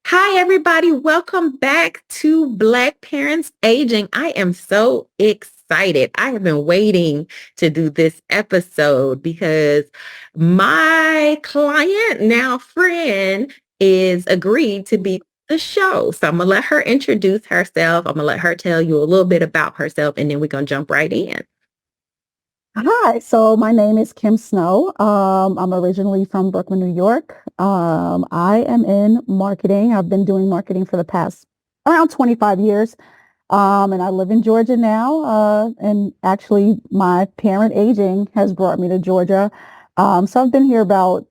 Hi, everybody. Welcome back to Black Parents Aging. I am so excited. I have been waiting to do this episode because my client, now friend, is agreed to be the show. So I'm going to let her introduce herself. I'm going to let her tell you a little bit about herself, and then we're going to jump right in. Hi, so my name is Kim Snow. I'm originally from Brooklyn, New York. I am in marketing. I've been doing marketing for the past around 25 years. And I live in Georgia now. And actually, my parent aging has brought me to Georgia. So I've been here about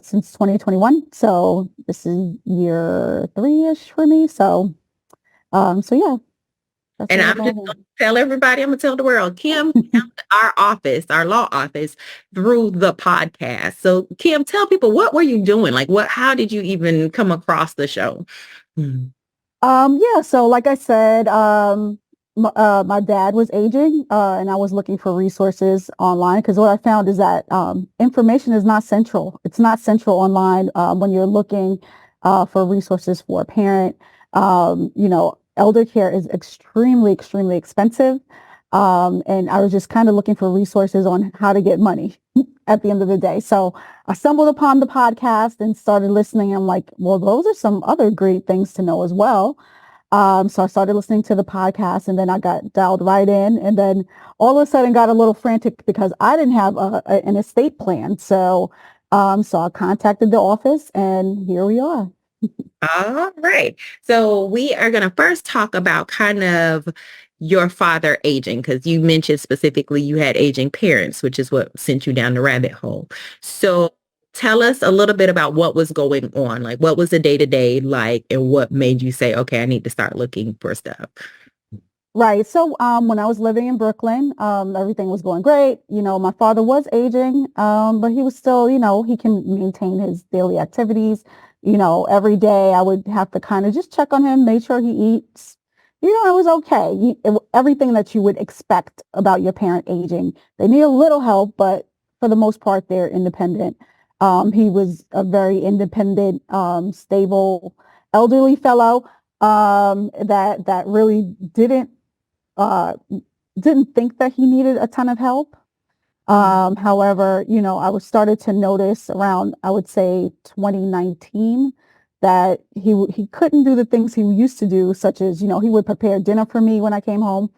since 2021. So this is year three-ish for me. So yeah, that's a And little I'm about just me. going to tell everybody, I'm going to tell the world, Kim found our office, our law office, through the podcast. So, Kim, tell people, what were you doing? How did you even come across the show? Hmm. Yeah, so like I said, my dad was aging, and I was looking for resources online because what I found is that information is not central. It's not central online when you're looking for resources for a parent. Elder care is extremely, extremely expensive. And I was just kind of looking for resources on how to get money at the end of the day. So I stumbled upon the podcast and started listening. I'm like, well, those are some other great things to know as well. So I started listening to the podcast and then I got dialed right in and then all of a sudden got a little frantic because I didn't have an estate plan. So I contacted the office and here we are. All right. So, we are going to first talk about kind of your father aging, because you mentioned specifically you had aging parents, which is what sent you down the rabbit hole. So, tell us a little bit about what was going on. Like, what was the day to day like, and what made you say, okay, I need to start looking for stuff? Right. So when I was living in Brooklyn, everything was going great. My father was aging, but he was still, he can maintain his daily activities. Every day I would have to kind of just check on him, make sure he eats. It was okay. Everything that you would expect about your parent aging. They need a little help, but for the most part, they're independent. He was a very independent, stable, elderly fellow that really uh, didn't think that he needed a ton of help. However, I was started to notice around, I would say 2019, that he couldn't do the things he used to do, such as, he would prepare dinner for me when I came home.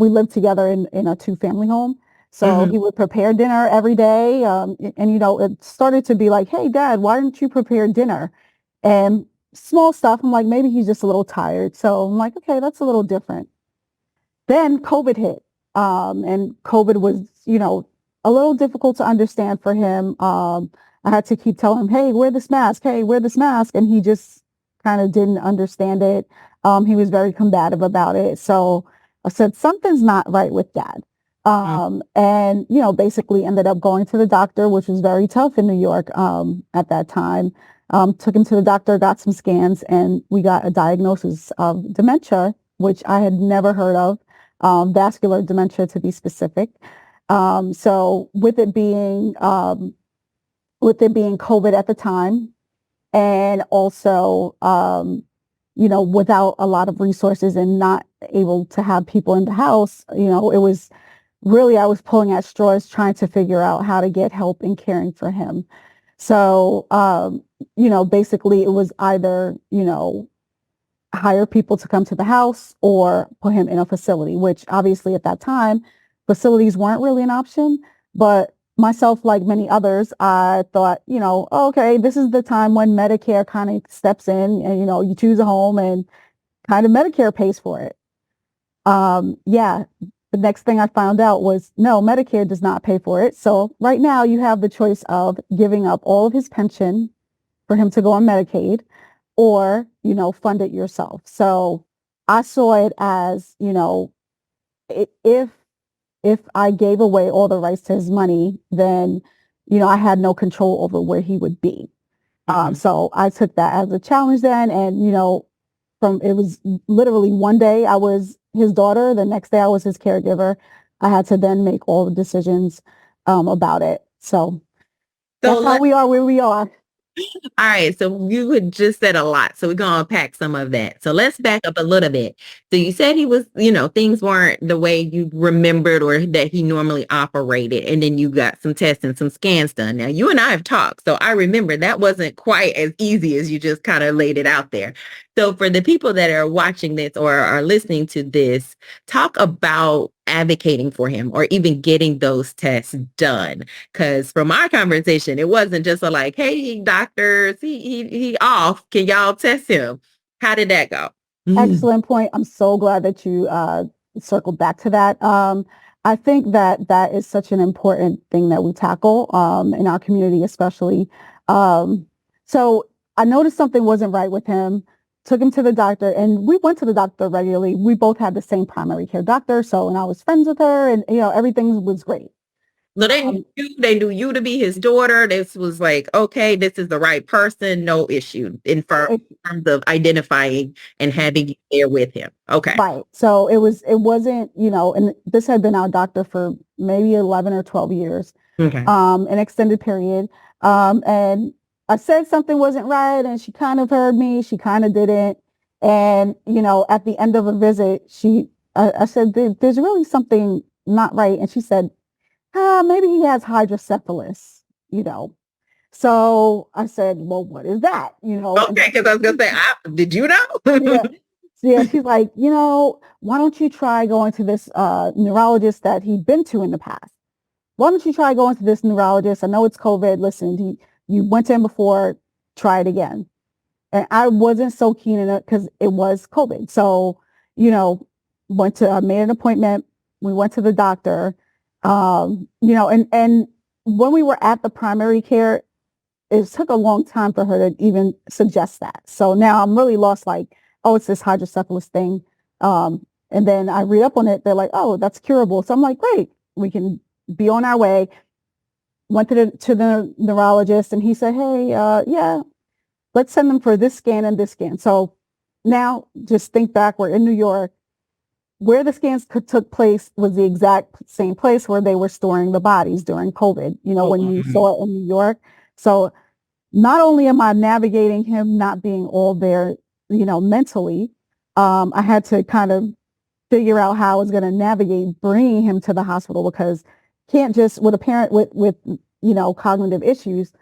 We lived together in a two-family home. So Hmm. he would prepare dinner every day. And it started to be like, hey, Dad, why didn't you prepare dinner? And small stuff. I'm like, maybe he's just a little tired. So I'm like, okay, that's a little different. Then COVID hit, and COVID was, a little difficult to understand for him. I had to keep telling him, "Hey, wear this mask. Hey, wear this mask," and he just kind of didn't understand it. He was very combative about it. So I said, "Something's not right with Dad." And basically ended up going to the doctor, which was very tough in New York at that time. Took him to the doctor, got some scans, and we got a diagnosis of dementia, which I had never heard of, vascular dementia to be specific. So with it being COVID at the time, and also without a lot of resources and not able to have people in the house, it was really I was pulling at straws trying to figure out how to get help in caring for him. So basically it was either hire people to come to the house or put him in a facility, which obviously at that time, facilities weren't really an option. But myself, like many others, I thought, "Oh, okay, this is the time when Medicare kind of steps in and, you choose a home and kind of Medicare pays for it." Yeah, the next thing I found out was no, Medicare does not pay for it. So right now you have the choice of giving up all of his pension for him to go on Medicaid or, fund it yourself. So I saw it as, if I gave away all the rights to his money, then, I had no control over where he would be. Hmm. So I took that as a challenge then. And, from it was literally one day I was his daughter, the next day I was his caregiver. I had to then make all the decisions about it. So So that's how let we are where we are. All right, so you had just said a lot, so we're gonna unpack some of that. So let's back up a little bit. So you said he was, things weren't the way you remembered or that he normally operated, and then you got some tests and some scans done. Now you and I have talked, so I remember that wasn't quite as easy as you just kind of laid it out there. So for the people that are watching this or are listening to this, talk about advocating for him or even getting those tests done. Because from our conversation, it wasn't just a like, "Hey, doctors, he off. Can y'all test him?" How did that go? Mm. Excellent point. I'm so glad that you circled back to that. I think that that is such an important thing that we tackle in our community, especially. Um, so I noticed something wasn't right with him. Took him to the doctor, and we went to the doctor regularly. We both had the same primary care doctor, so and I was friends with her, and everything was great. So Um, they knew you to be his daughter. This was like, okay, this is the right person, no issue terms of identifying and having you there with him. Okay. Right. So it wasn't, and this had been our doctor for maybe 11 or 12 years, Okay. an extended period. And I said something wasn't right and she kind of heard me, she kind of didn't. And, at the end of a visit, I said, there's really something not right. And she said, maybe he has hydrocephalus, you know. So I said, well, what is that? And Okay, because I was gonna say, did you know? yeah. So yeah, she's like, why don't you try going to this neurologist that he'd been to in the past? Why don't you try going to this neurologist? I know it's COVID. Listen, you went to him before, try it again. And I wasn't so keen in it because it was COVID. So, you know, I made an appointment. We went to the doctor. And when we were at the primary care, it took a long time for her to even suggest that. So now I'm really lost, like, oh, it's this hydrocephalus thing. And then I read up on it. They're like, oh, that's curable. So I'm like, great, we can be on our way. Went to the neurologist and he said, hey, yeah, let's send them for this scan and this scan. So now just think back, we're in New York. Where the scans took place was the exact same place where they were storing the bodies during COVID, when you saw it in New York. So not only am I navigating him not being all there, mentally, I had to kind of figure out how I was going to navigate bringing him to the hospital because can't just with a parent with cognitive issues,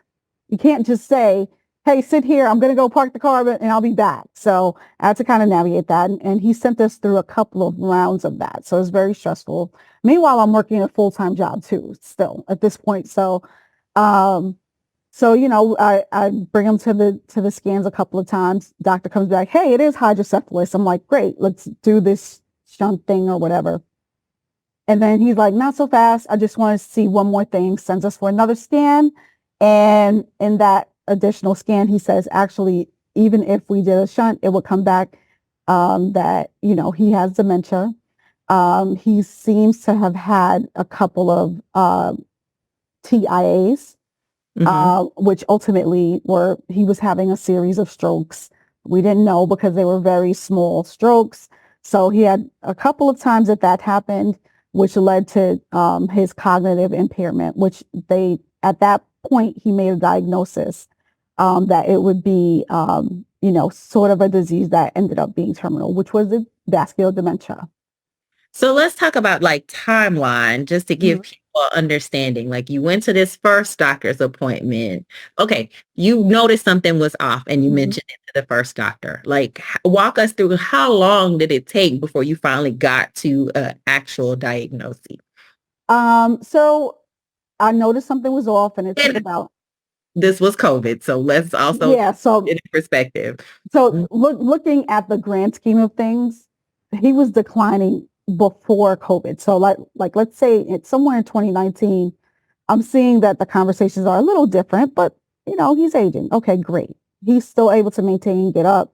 you can't just say, hey, sit here, I'm going to go park the car and I'll be back. So I had to kind of navigate that. And he sent us through a couple of rounds of that. So it's very stressful. Meanwhile, I'm working a full-time job too, still at this point. Um, I bring him to the scans a couple of times. Doctor comes back, hey, it is hydrocephalus. I'm like, great, let's do this shunt thing or whatever. And then he's like, not so fast. I just want to see one more thing. Sends us for another scan. And in that additional scan, he says, actually, even if we did a shunt, it would come back that, he has dementia. He seems to have had a couple of TIAs, which ultimately he was having a series of strokes. We didn't know because they were very small strokes. So he had a couple of times that happened, which led to his cognitive impairment, which at that point, he made a diagnosis that it would be, sort of a disease that ended up being terminal, which was the vascular dementia. So let's talk about like timeline just to give Mhm. people understanding. Like you went to this first doctor's appointment. Okay, you noticed something was off and you Mhm. mentioned it to the first doctor. Like walk us through how long did it take before you finally got to actual diagnosis? So I noticed something was off, and it took And about this was COVID, so let's also yeah. get in perspective. Looking at the grand scheme of things, he was declining before COVID. So like let's say it's somewhere in 2019, I'm seeing that the conversations are a little different, but he's aging. Okay, great. He's still able to maintain, get up,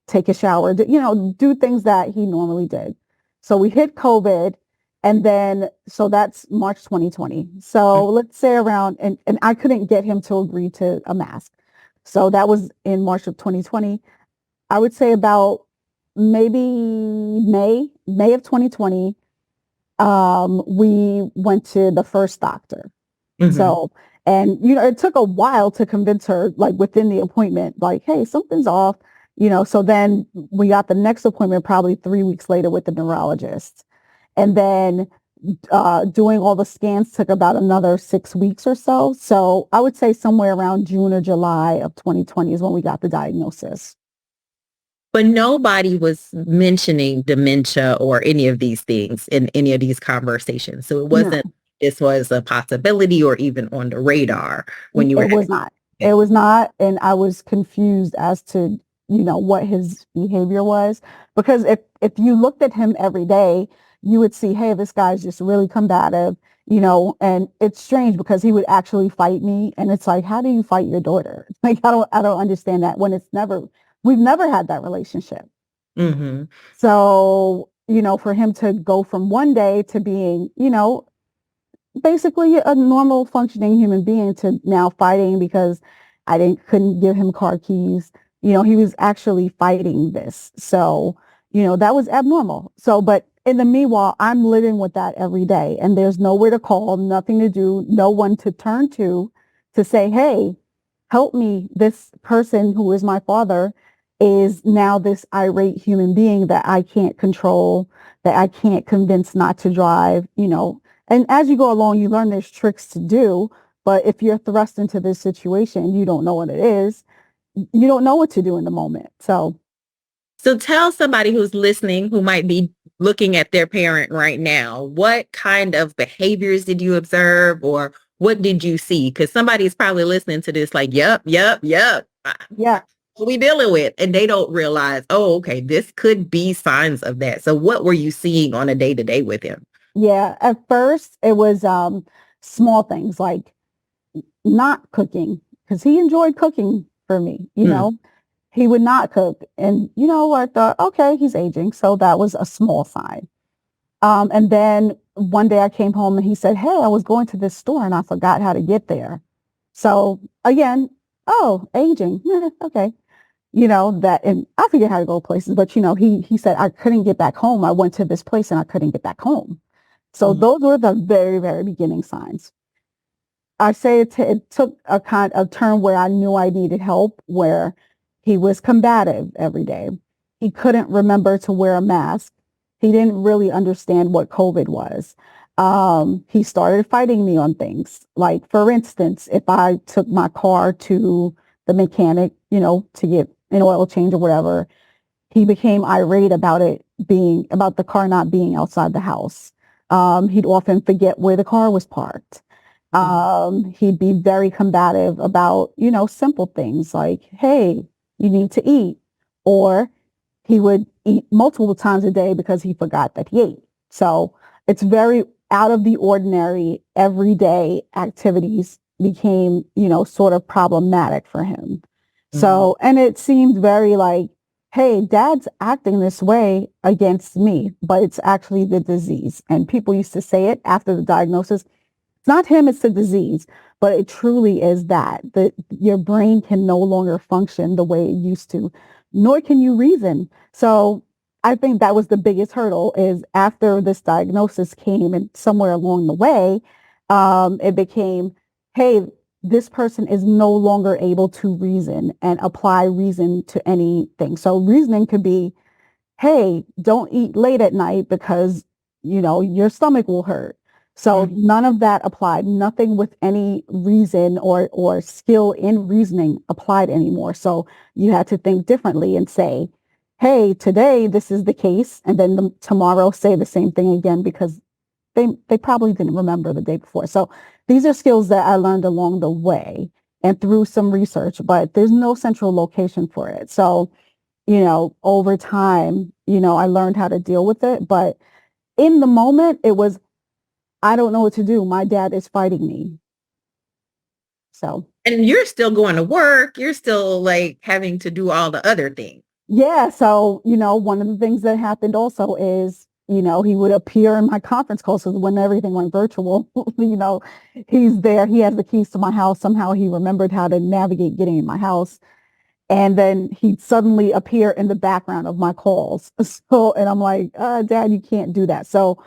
take a shower, do things that he normally did. So we hit COVID, and then so that's March 2020. So let's say around, and I couldn't get him to agree to a mask. So that was in March of 2020. I would say about maybe May of 2020, we went to the first doctor. Mhm. So, And, it took a while to convince her, like within the appointment, like, hey, something's off, So then we got the next appointment probably 3 weeks later with the neurologist. And then doing all the scans took about another 6 weeks or so. So I would say somewhere around June or July of 2020 is when we got the diagnosis. But nobody was mentioning dementia or any of these things in any of these conversations. So it No, wasn't, this was a possibility or even on the radar when you were it having was not. It it. was not. And I was confused as to, what his behavior was. Because if you looked at him every day, you would see, hey, this guy's just really combative, and it's strange because he would actually fight me. And it's like, how do you fight your daughter? Like, I don't understand that when we've never had that relationship. Mhm. So, for him to go from one day to being, basically a normal functioning human being to now fighting because I didn't couldn't give him car keys. He was actually fighting this. So, that was abnormal. So, but in the meanwhile, I'm living with that every day and there's nowhere to call, nothing to do, no one to turn to say, hey, help me. This person who is my father is now this irate human being that I can't control, that I can't convince not to drive. And as you go along, you learn there's tricks to do. But if you're thrust into this situation and you don't know what it is, you don't know what to do in the moment. So, So tell somebody who's listening who might be looking at their parent right now, what kind of behaviors did you observe or what did you see? Because somebody's probably listening to this like, yep, yep, yep. yeah, What we dealing with? And they don't realize, oh, okay, this could be signs of that. So what were you seeing on a day to day with him? yeah. At first, it was small things like not cooking because he enjoyed cooking for me. Mm, He would not cook. And, I thought, okay, he's aging. So that was a small sign. And then one day I came home and he said, hey, I was going to this store and I forgot how to get there. So again, oh, aging. Okay. That, and I forget how to go places, but he said, I couldn't get back home. I went to this place and I couldn't get back home. So mm, those were the very, very beginning signs. I say it took a kind of turn where I knew I needed help, where he was combative every day. He couldn't remember to wear a mask. He didn't really understand what COVID was. He started fighting me on things. Like, for instance, if I took my car to the mechanic, to get an oil change or whatever, he became irate about the car not being outside the house. He'd often forget where the car was parked. mm, He'd be very combative about, simple things like, hey, you need to eat. Or he would eat multiple times a day because he forgot that he ate. So it's very out of the ordinary, everyday activities became, sort of problematic for him. mm, So, and it seemed very like, hey, dad's acting this way against me, but it's actually the disease. And people used to say it after the diagnosis. It's not him, it's the disease, but it truly is that your brain can no longer function the way it used to, nor can you reason. So I think that was the biggest hurdle is after this diagnosis came and somewhere along the way, it became, hey, this person is no longer able to reason and apply reason to anything. So reasoning could be, hey, don't eat late at night because, your stomach will hurt. So mm. none of that applied. Nothing with any reason or skill in reasoning applied anymore. So you had to think differently and say, hey, today this is the case. And then tomorrow say the same thing again because they probably didn't remember the day before. So these are skills that I learned along the way and through some research, but there's no central location for it. So over time, I learned how to deal with it. But in the moment, it was, I don't know what to do. My dad is fighting me. So, And you're still going to work. You're still like having to do all the other things. yeah. So, one of the things that happened also is, he would appear in my conference calls. So when everything went virtual, he's there. He has the keys to my house. Somehow he remembered how to navigate getting in my house. And then he'd suddenly appear in the background of my calls. So, and I'm like, Dad, you can't do that. So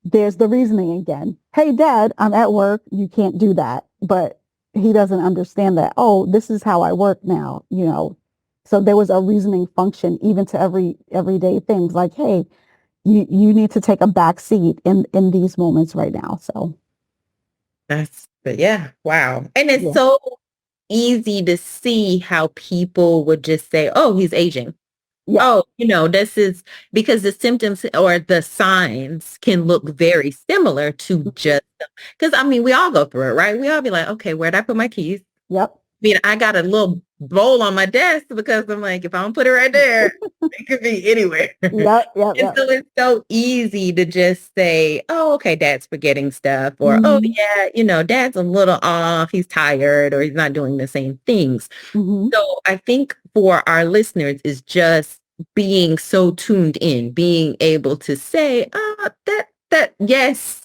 there's the reasoning again. Hey, Dad, I'm at work. You can't do that. But he doesn't understand that, oh, this is how I work now, so there was a reasoning function even to everyday things like, hey, you need to take a back seat in these moments right now. So But yeah, wow. And it's yeah. so easy to see how people would just say, oh, he's aging. Yeah. Oh, this is because the symptoms or the signs can look very similar to Mhm. just, because I mean, we all go through it, right? We all be like, okay, where'd I put my keys? Yep. Mean, I got a little bowl on my desk because I'm like, if I don't put it right there, it could be anywhere. Yep. Yep. And Yep. so it's so easy to just say, oh, okay, dad's forgetting stuff, or oh, Hmm. yeah, dad's a little off, he's tired, or he's not doing the same things. Hmm. So I think for our listeners is just being so tuned in, being able to say, yes,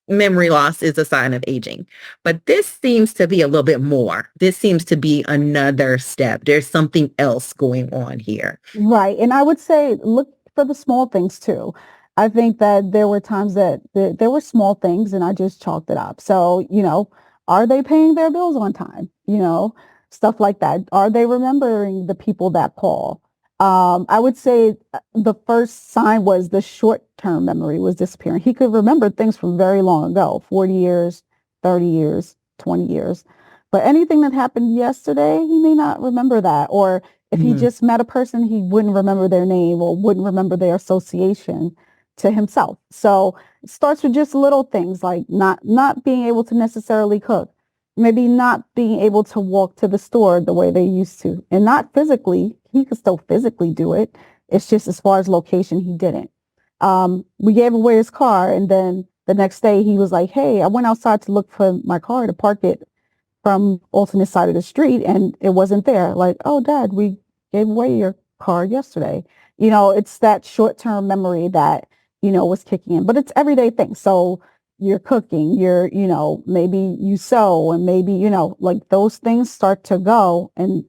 memory loss is a sign of aging. But this seems to be a little bit more. This seems to be another step. There's something else going on here. Right. And I would say look for the small things too. I think that there were times that there were small things and I just chalked it up. So, are they paying their bills on time? Stuff like that. Are they remembering the people that call? I would say the first sign was the short-term memory was disappearing. He could remember things from very long ago, 40 years, 30 years, 20 years. But anything that happened yesterday, he may not remember that. Or if he Mhm. just met a person, he wouldn't remember their name or wouldn't remember their association to himself. So it starts with just little things like not being able to necessarily cook, maybe not being able to walk to the store the way they used to, and not physically. He could still physically do it. It's just as far as location, he didn't. We gave away his car, and then the next day he was like, "Hey, I went outside to look for my car to park it from alternate side of the street and it wasn't there." Like, oh, Dad, we gave away your car yesterday. It's that short-term memory that, was kicking in, but it's everyday things. So you're cooking, maybe you sew and maybe, like those things start to go. And,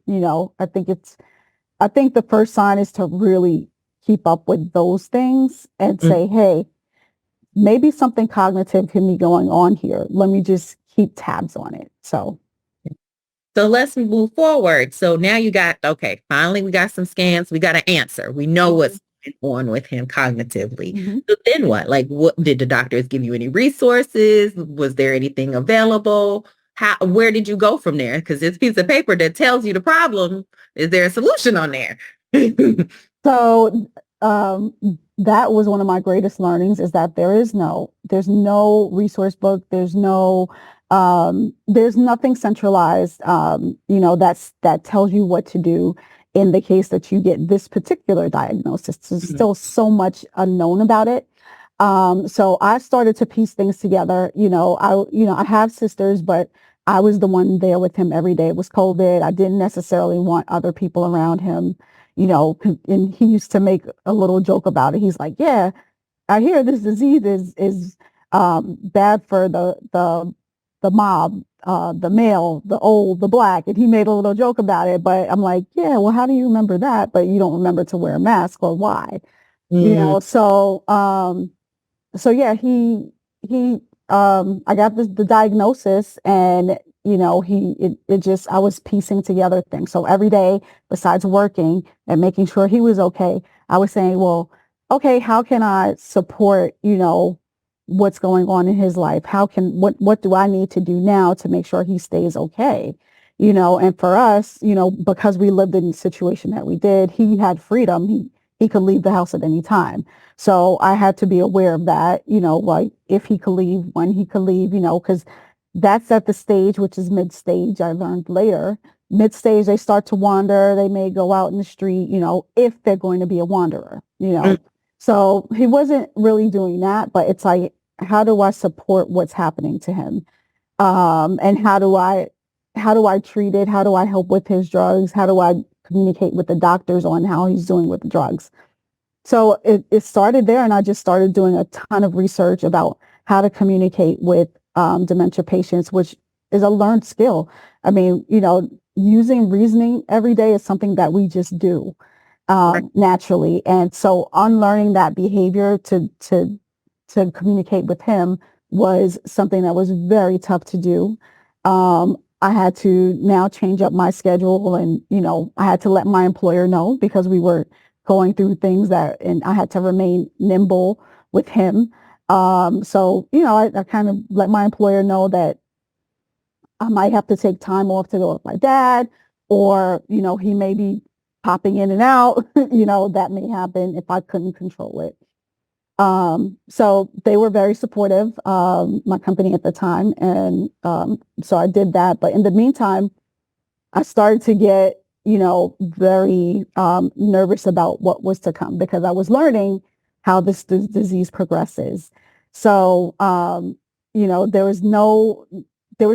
I think the first sign is to really keep up with those things and say, hey, maybe something cognitive can be going on here. Let me just keep tabs on it. So So let's move forward. So now you got, okay, finally we got some scans. We got an answer. We know mhm, what's going on with him cognitively. mhm. So then what? Like, what did the doctors give you any resources? Was there anything available? Where did you go from there? Because this piece of paper that tells you the problem, is there a solution on there? So that was one of my greatest learnings is that there's no resource book, there's nothing centralized, that tells you what to do in the case that you get this particular diagnosis. There's still so much unknown about it. So I started to piece things together. I have sisters, but I was the one there with him every day. It was COVID. I didn't necessarily want other people around him, and he used to make a little joke about it. He's like, yeah, I hear this disease is bad for the mob, the male, the old, the black, and he made a little joke about it. But I'm like, yeah, well, how do you remember that? But you don't remember to wear a mask or why? Mm, So yeah, he I got the diagnosis and it just I was piecing together things. So every day besides working and making sure he was okay, I was saying, well, okay, how can I support, what's going on in his life? What do I need to do now to make sure he stays okay? And for us, because we lived in the situation that we did, he had freedom. He could leave the house at any time. So I had to be aware of that, like if he could leave, when he could leave, because that's at the stage, which is mid stage. I learned later. Mid stage, they start to wander. They may go out in the street, if they're going to be a wanderer. mm, So he wasn't really doing that, but it's like, how do I support what's happening to him? And how do I treat it? How do I help with his drugs? How do I communicate with the doctors on how he's doing with the drugs? So it started there, and I just started doing a ton of research about how to communicate with dementia patients, which is a learned skill. I mean, using reasoning every day is something that we just do right. naturally, and so unlearning that behavior to communicate with him was something that was very tough to do. I had to now change up my schedule, and, I had to let my employer know because we were going through things and I had to remain nimble with him. So, I kind of let my employer know that I might have to take time off to go with my dad, or, he may be popping in and out, that may happen if I couldn't control it. So they were very supportive, my company at the time. And so I did that. But in the meantime, I started to get, very nervous about what was to come because I was learning how this disease progresses. So, there was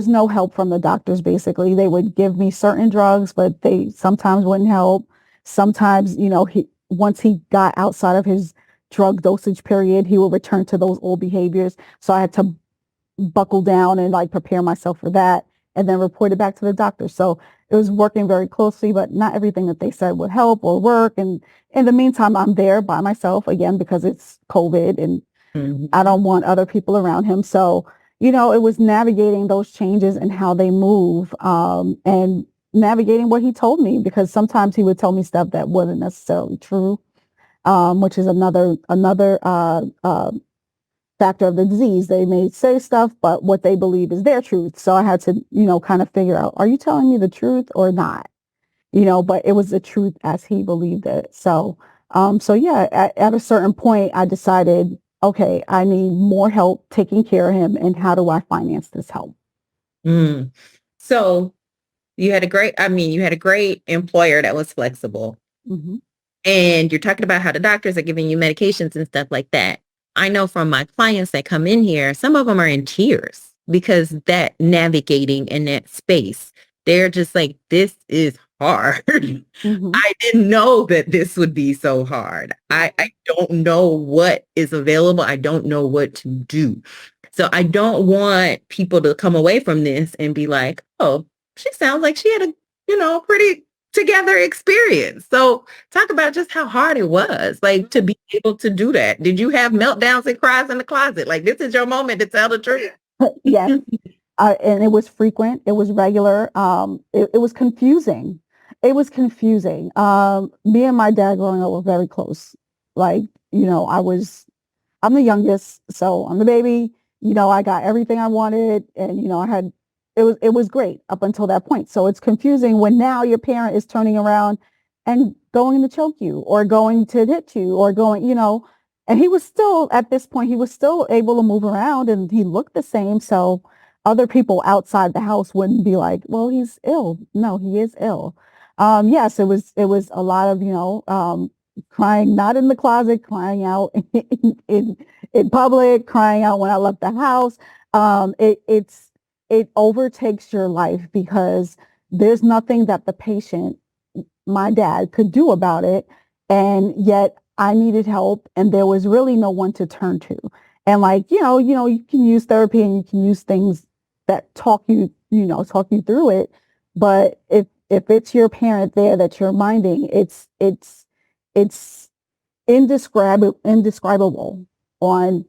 no help from the doctors. Basically, they would give me certain drugs, but they sometimes wouldn't help. Sometimes, once he got outside of his drug dosage period, he would return to those old behaviors. So I had to buckle down and like prepare myself for that and then report it back to the doctor. So it was working very closely, but not everything that they said would help or work. And in the meantime, I'm there by myself again because it's COVID and I Mhm. don't want other people around him. So, it was navigating those changes and how they move, and navigating what he told me, because sometimes he would tell me stuff that wasn't necessarily true, which is another factor of the disease. They may say stuff, but what they believe is their truth. So I had to, kind of figure out, are you telling me the truth or not? But it was the truth as he believed it. So yeah, at a certain point, I decided, okay, I need more help taking care of him, and how do I finance this help? Mm. So you had a great employer that was flexible. Hmm. And you're talking about how the doctors are giving you medications and stuff like that. I know from my clients that come in here, some of them are in tears because that navigating in that space, they're just like, this is hard. Hmm. I didn't know that this would be so hard. I don't know what is available. I don't know what to do. So I don't want people to come away from this and be like, oh, she sounds like she had a, pretty together experience. So talk about just how hard it was, like to be able to do that. Did you have meltdowns and cries in the closet? Like this is your moment to tell the truth. Yes. And it was frequent. It was regular. It was confusing. It was confusing. Me and my dad growing up were very close. Like, I'm the youngest, so I'm the baby. I got everything I wanted, and it was great up until that point. So it's confusing when now your parent is turning around and going to choke you or going to hit you or going. And he was still at this point, he was still able to move around and he looked the same. So other people outside the house wouldn't be like, well, he's ill. No, he is ill. Yes, it was a lot of, crying, not in the closet, crying out in public, crying out when I left the house. It overtakes your life because there's nothing that the patient, my dad, could do about it. And yet I needed help and there was really no one to turn to. And like, you can use therapy and you can use things that talk you through it. But if it's your parent there that you're minding, it's indescribable on,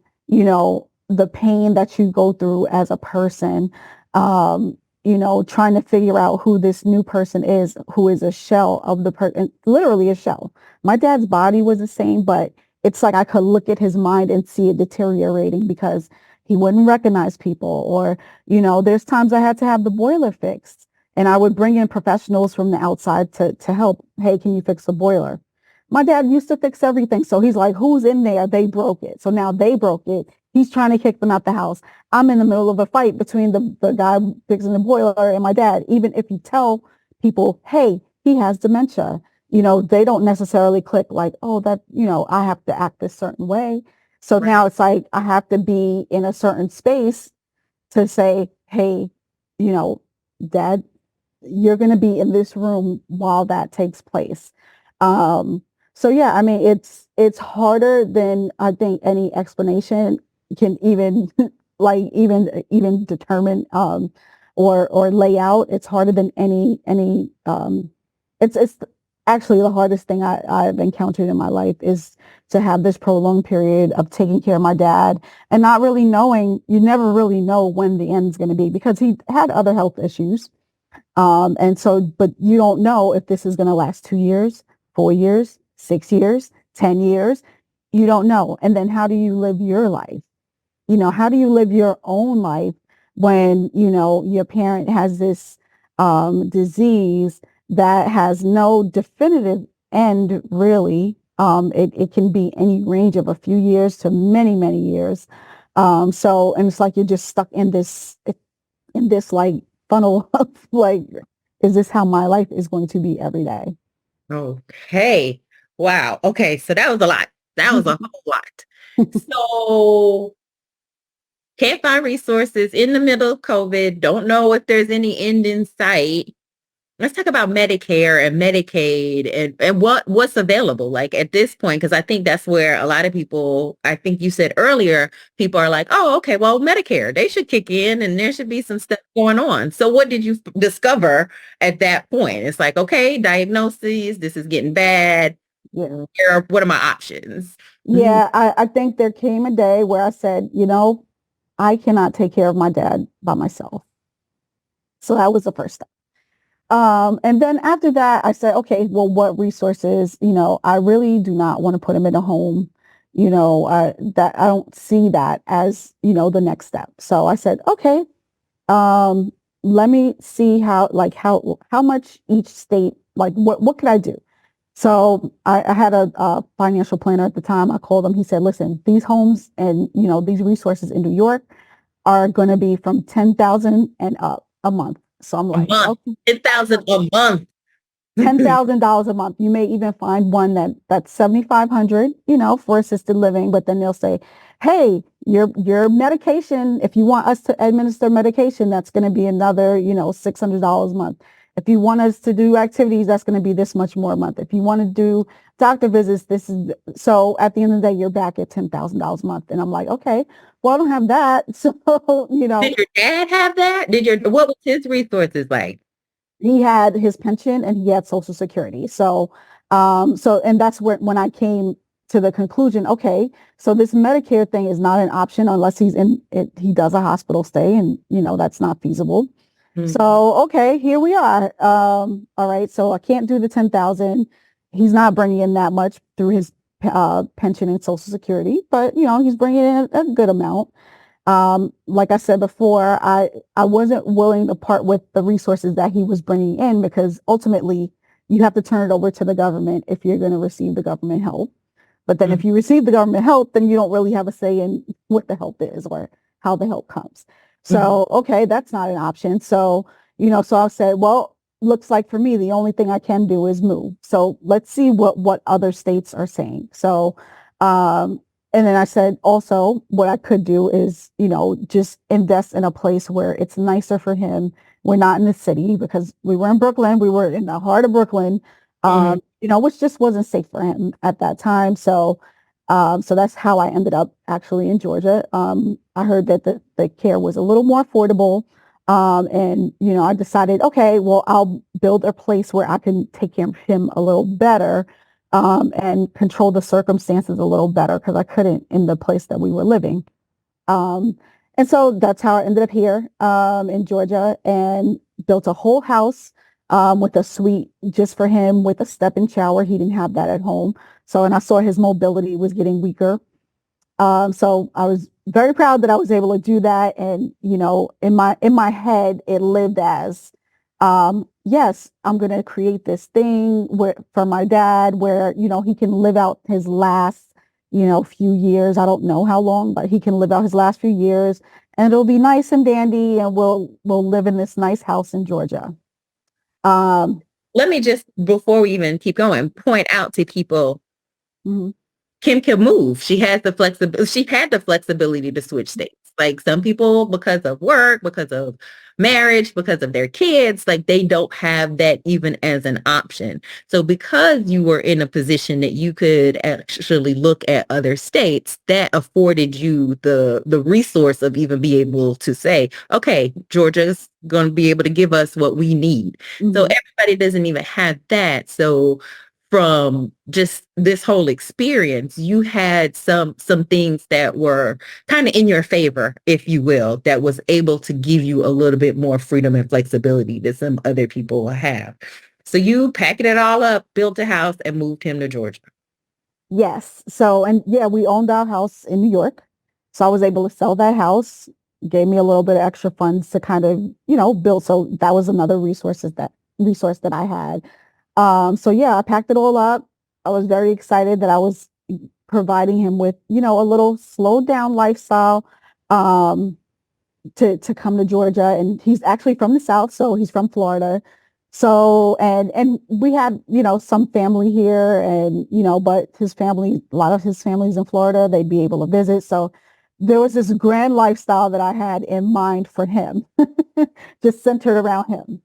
the pain that you go through as a person, trying to figure out who this new person is, who is a shell of the person, literally a shell. My dad's body was the same, but it's like I could look at his mind and see it deteriorating because he wouldn't recognize people, or, there's times I had to have the boiler fixed and I would bring in professionals from the outside to help. Hey, can you fix the boiler? My dad used to fix everything. So he's like, who's in there? They broke it. So now they broke it. He's trying to kick them out the house. I'm in the middle of a fight between the guy fixing the boiler and my dad. Even if you tell people, hey, he has dementia, they don't necessarily click like, oh, that, I have to act a certain way. So Right. now it's like I have to be in a certain space to say, hey, you know, dad, you're going to be in this room while that takes place. Um, so yeah, I mean, it's harder than I think any explanation can even like even determine, or lay out. It's harder than any. It's actually the hardest thing I've encountered in my life is to have this prolonged period of taking care of my dad and not really knowing. You never really know when the end's going to be because he had other health issues. And so, but you don't know if this is going to last 2 years, 4 years, 6 years, 10 years. You don't know. And then how do you live your life? How do you live your own life when, your parent has this disease that has no definitive end, really? It can be any range of a few years to many, many years. And it's like you're just stuck in this like funnel of like, is this how my life is going to be every day? Okay. Wow. Okay. So that was a lot. That was a whole lot. So can't find resources in the middle of COVID. Don't know if there's any end in sight. Let's talk about Medicare and Medicaid and what's available like at this point, because I think that's where a lot of people, I think you said earlier, people are like, oh, okay, well, Medicare, they should kick in and there should be some stuff going on. So what did you discover at that point? It's like, okay, diagnoses, this is getting bad. Yeah. What are my options? Mhm. Yeah, I think there came a day where I said, I cannot take care of my dad by myself. So that was the first step. And then after that, I said, okay, well, what resources? I really do not want to put him in a home. That I don't see that as, the next step. So I said, okay, um, let me see how much each state, like what could I do? So I had a financial planner at the time. I called him. He said, listen, these homes and, these resources in New York are going to be from 10,000 and up a month. So I'm A like, month, okay, 10,000 a month. $10,000 a month. You may even find one that's 7,500, for assisted living, but then they'll say, hey, your medication, if you want us to administer medication, that's going to be another, $600 a month. If you want us to do activities, that's going to be this much more a month. If you want to do doctor visits, this is so at the end of the day, you're back at $10,000 a month. And I'm like, okay, well, I don't have that. So, Did your dad have that? What was his resources like? he had his pension and he had social security. And that's when I came to the conclusion, okay, so this Medicare thing is not an option unless he's in it, he does a hospital stay and that's not feasible. Mhm. So, okay, here we are. All right, so I can't do the 10,000. He's not bringing in that much through his pension and social security, but he's bringing in a good amount. Like I said before, I wasn't willing to part with the resources that he was bringing in because ultimately you have to turn it over to the government if you're going to receive the government help. But then if you receive the government help, then you don't really have a say in what the help is or how the help comes. Mhm. So, okay, that's not an option. So I said, well, looks like for me, the only thing I can do is move. So let's see what other states are saying. Um, and then I said, also, what I could do is, just invest in a place where it's nicer for him. We're not in the city because we were in Brooklyn. We were in the heart of Brooklyn, Mhm. which just wasn't safe for him at that time. So that's how I ended up actually in Georgia. I heard that the care was a little more affordable. And, I decided, okay, well, I'll build a place where I can take care of him a little better and control the circumstances a little better because I couldn't in the place that we were living. Um, and so that's how I ended up here in Georgia and built a whole house with a suite just for him with a step-in shower. He didn't have that at home. So, and I saw his mobility was getting weaker. So I was very proud that I was able to do that. And, in my head, it lived as, yes, I'm going to create this thing for my dad where, he can live out his last, few years. I don't know how long, but he can live out his last few years and it'll be nice and dandy and we'll live in this nice house in Georgia. Um, Let me just, before we even keep going, point out to people mhm, Kim can move. She has the flexibility. She had the flexibility to switch states. Like some people, because of work, because of marriage, because of their kids, like they don't have that even as an option. So because you were in a position that you could actually look at other states, that afforded you the resource of even be able to say, okay, Georgia's going to be able to give us what we need. So mhm, everybody doesn't even have that. So from just this whole experience, you had some things that were kind of in your favor, if you will, that was able to give you a little bit more freedom and flexibility that some other people have. So you packed it all up, built a house, and moved him to Georgia. Yes. So, and yeah, we owned our house in New York. So I was able to sell that house, gave me a little bit of extra funds to kind of, build. So that was another resource that I had. So yeah, I packed it all up. I was very excited that I was providing him with, a little slowed down lifestyle, um, to come to Georgia. And he's actually from the South, so he's from Florida. So, and we had, some family here, and, but a lot of his family's in Florida, they'd be able to visit. So there was this grand lifestyle that I had in mind for him, just centered around him.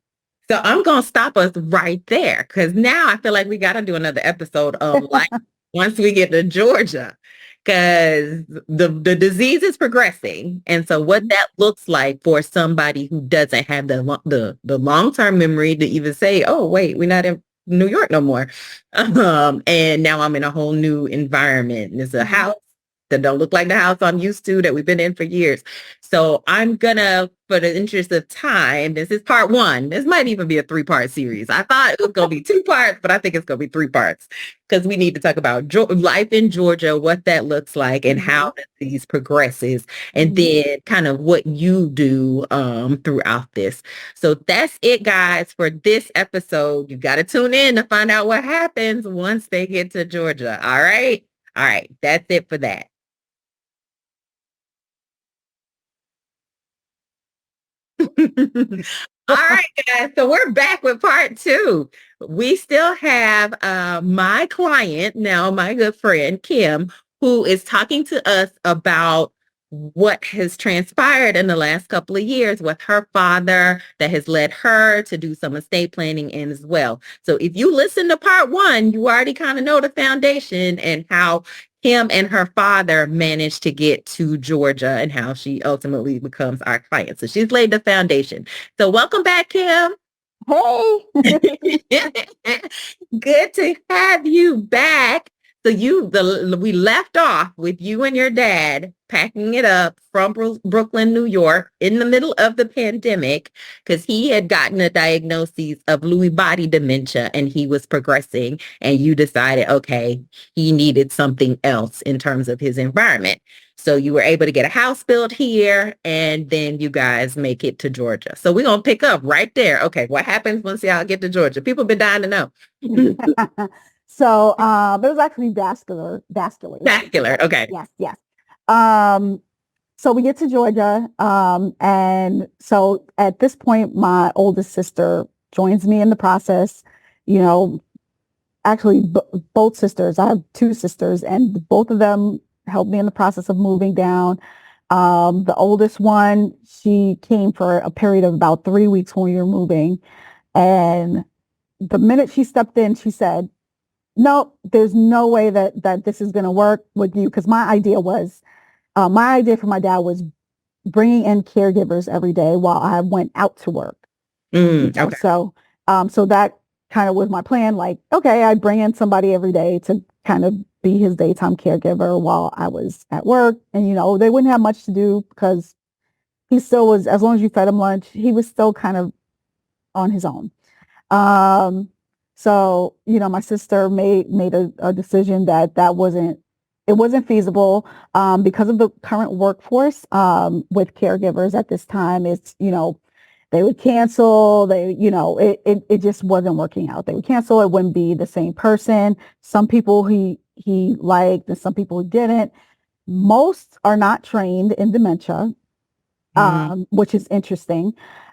So I'm gonna stop us right there because now I feel like we got to do another episode of life once we get to Georgia, because the disease is progressing, and so what that looks like for somebody who doesn't have the long term memory to even say, oh wait, we're not in New York no more, and now I'm in a whole new environment, and it's a Mhm. house that don't look like the house I'm used to that we've been in for years. So I'm gonna, for the interest of time, this is part one. This might even be a three-part series. I thought it was gonna be two parts, but I think it's gonna be three parts because we need to talk about life in Georgia, what that looks like, and Mhm. how the disease progresses, and Mhm. then kind of what you do throughout this. So that's it, guys, for this episode. You got to tune in to find out what happens once they get to Georgia. All right. All right. That's it for that. All right, guys. So we're back with part two. We still have my client now, my good friend Kim, who is talking to us about what has transpired in the last couple of years with her father that has led her to do some estate planning in as well. So if you listen to part one, you already kind of know the foundation and how Kim and her father managed to get to Georgia and how she ultimately becomes our client. So she's laid the foundation. So welcome back, Kim. Hey. Good to have you back. So we left off with you and your dad packing it up from Brooklyn, New York, in the middle of the pandemic because he had gotten a diagnosis of Lewy body dementia and he was progressing. And you decided, okay, he needed something else in terms of his environment. So you were able to get a house built here and then you guys make it to Georgia. So we're going to pick up right there. Okay, what happens once y'all get to Georgia? People been dying to know. So, it was actually vascular issues. Vascular. Okay. Yes, yes. Um, so we get to Georgia, and so at this point, my oldest sister joins me in the process. You know, actually, both sisters. I have two sisters, and both of them helped me in the process of moving down. The oldest one, she came for a period of about 3 weeks when we were moving, and the minute she stepped in, she said, no, there's no way that this is going to work with you. Because my idea for my dad was bringing in caregivers every day while I went out to work. Okay. So that kind of was my plan. Like, okay, I bring in somebody every day to kind of be his daytime caregiver while I was at work. And they wouldn't have much to do because he still was, as long as you fed him lunch, he was still kind of on his own. Um, so my sister made a decision that wasn't feasible, because of the current workforce, with caregivers at this time. It's they would cancel. It just wasn't working out. They would cancel. It wouldn't be the same person. Some people he liked, and some people he didn't. Most are not trained in dementia, Mm, which is interesting.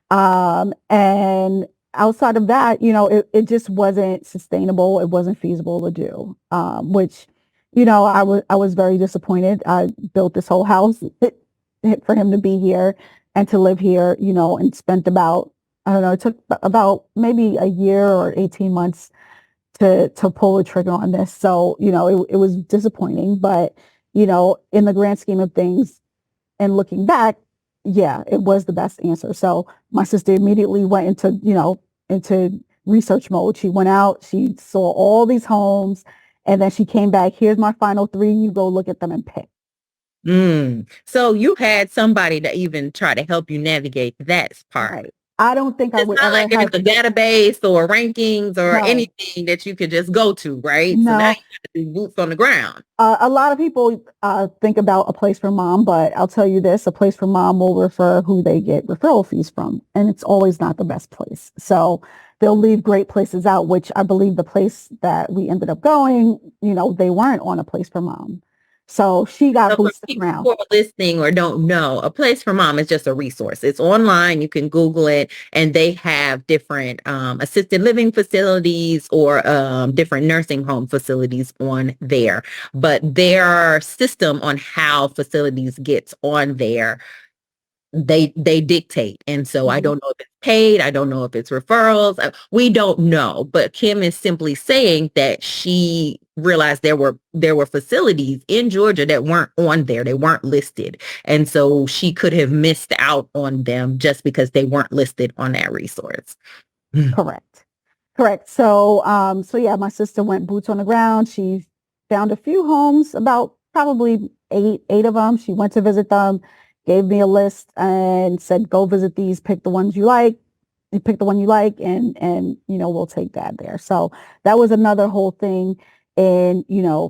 And outside of that, it just wasn't sustainable. It wasn't feasible to do, which, I was very disappointed. I built this whole house for him to be here and to live here, and spent about, I don't know, it took about maybe a year or 18 months to pull the trigger on this. So, it was disappointing, but, in the grand scheme of things, and looking back, yeah, it was the best answer. So my sister immediately went into research mode. She went out, she saw all these homes, and then she came back. Here's my final three. You go look at them and pick. So you had somebody to even try to help you navigate that part. Right. I don't think I It's would not ever like there's have. a database or rankings or No, anything that you could just go to, right? So now you no. have to do boots on the ground. A lot of people think about a place for mom, but I'll tell you this, a place for mom will refer who they get referral fees from, and it's always not the best place. So they'll leave great places out, which I believe the place that we ended up going, they weren't on a place for mom. So she got So for boots to the people ground. who are listening or don't know, a place for mom is just a resource. It's online. You can Google it, and they have different assisted living facilities or different nursing home facilities on there. But their system on how facilities gets on there, they dictate. And so I Mhm. don't know if it's paid, I don't know if it's referrals, we don't know, but Kim is simply saying that she realized there were facilities in Georgia that weren't on there, they weren't listed, and so she could have missed out on them just because they weren't listed on that resource. Correct. Correct. So yeah, my sister went boots on the ground. She found a few homes, about probably eight of them. She went to visit them, gave me a list and said, go visit these, pick the ones you like. You pick the one you like and we'll take that there. So that was another whole thing. And,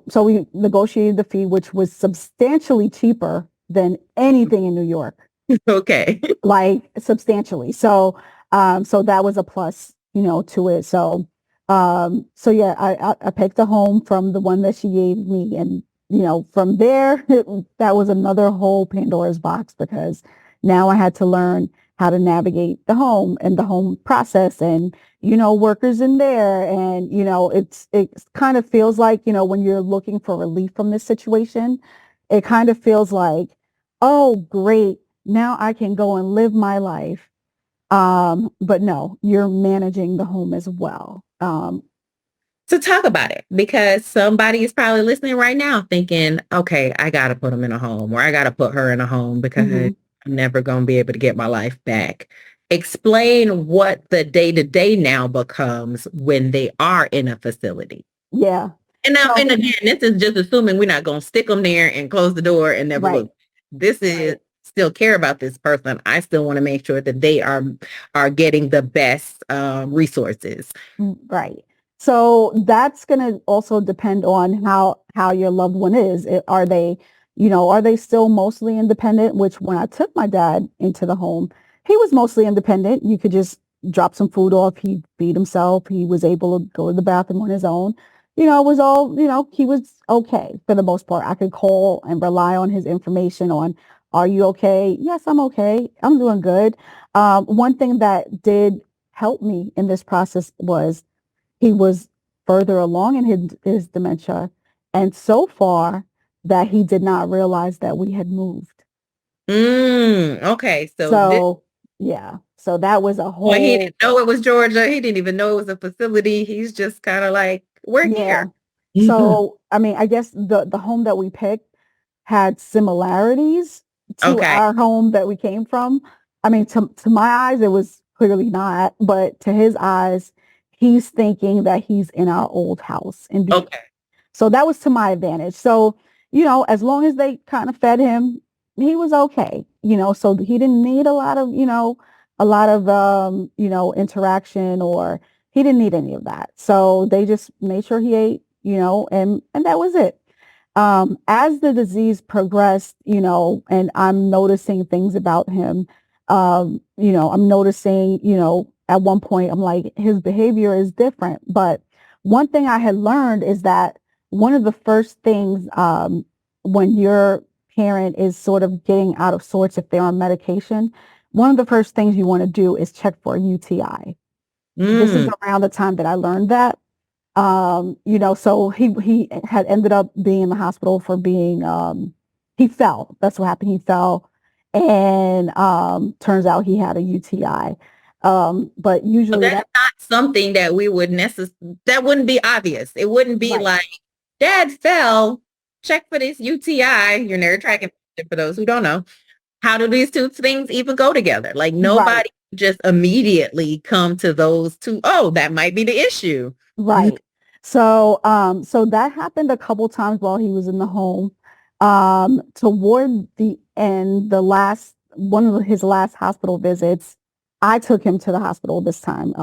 so we negotiated the fee, which was substantially cheaper than anything in New York, Okay. like substantially. So that was a plus, to it. So yeah, I picked a home from the one that she gave me, and from there, that was another whole Pandora's box because now I had to learn how to navigate the home and the home process, and workers in there, and it kind of feels like when you're looking for relief from this situation, it kind of feels like, oh great, now I can go and live my life. But no, you're managing the home as well. To talk about it, because somebody is probably listening right now thinking, okay, I got to put him in a home, or I got to put her in a home because Mhm. I'm never going to be able to get my life back. Explain what the day to day now becomes when they are in a facility. Yeah. And now, and So, again, this is just assuming we're not going to stick them there and close the door and never right, look. This is still care about this person. I still want to make sure that they are getting the best resources. right. So that's going to also depend on how your loved one is. Are they still mostly independent? Which when I took my dad into the home, he was mostly independent. You could just drop some food off. He'd feed himself. He was able to go to the bathroom on his own. It was all, he was okay for the most part. I could call and rely on his information on, are you okay? Yes, I'm okay. I'm doing good. One thing that did help me in this process was he was further along in his dementia, and so far that he did not realize that we had moved. Okay, so this So, yeah. So that was a point, he whole, didn't know it was Georgia. He didn't even know it was a facility. He's just kind of like, we're yeah. here. So, I mean, I guess the home that we picked had similarities to Okay. our home that we came from. I mean, to my eyes, it was clearly not, but to his eyes, he's thinking that he's in our old house in Detroit. Okay. So that was to my advantage. So, as long as they kind of fed him, he was okay. So he didn't need a lot of interaction, or he didn't need any of that. So they just made sure he ate, and that was it. As the disease progressed, and I'm noticing things about him, I'm noticing, at one point I'm like, his behavior is different. But one thing I had learned is that one of the first things, when your parent is sort of getting out of sorts, if they're on medication, one of the first things you want to do is check for a UTI. This is Mm, around the time that I learned that. So he had ended up being in the hospital for being he fell. That's what happened. He fell, and turns out he had a UTI. But so usually that's that, not something that we would that wouldn't be obvious. It wouldn't be right, like, Dad fell, check for this UTI, your nerve tracking, for those who don't know. How do these two things even go together? Like right, nobody just immediately come to those two. Oh, that might be the issue. Right. So that happened a couple times while he was in the home. Toward the end, the last one of his last hospital visits, I took him to the hospital this time.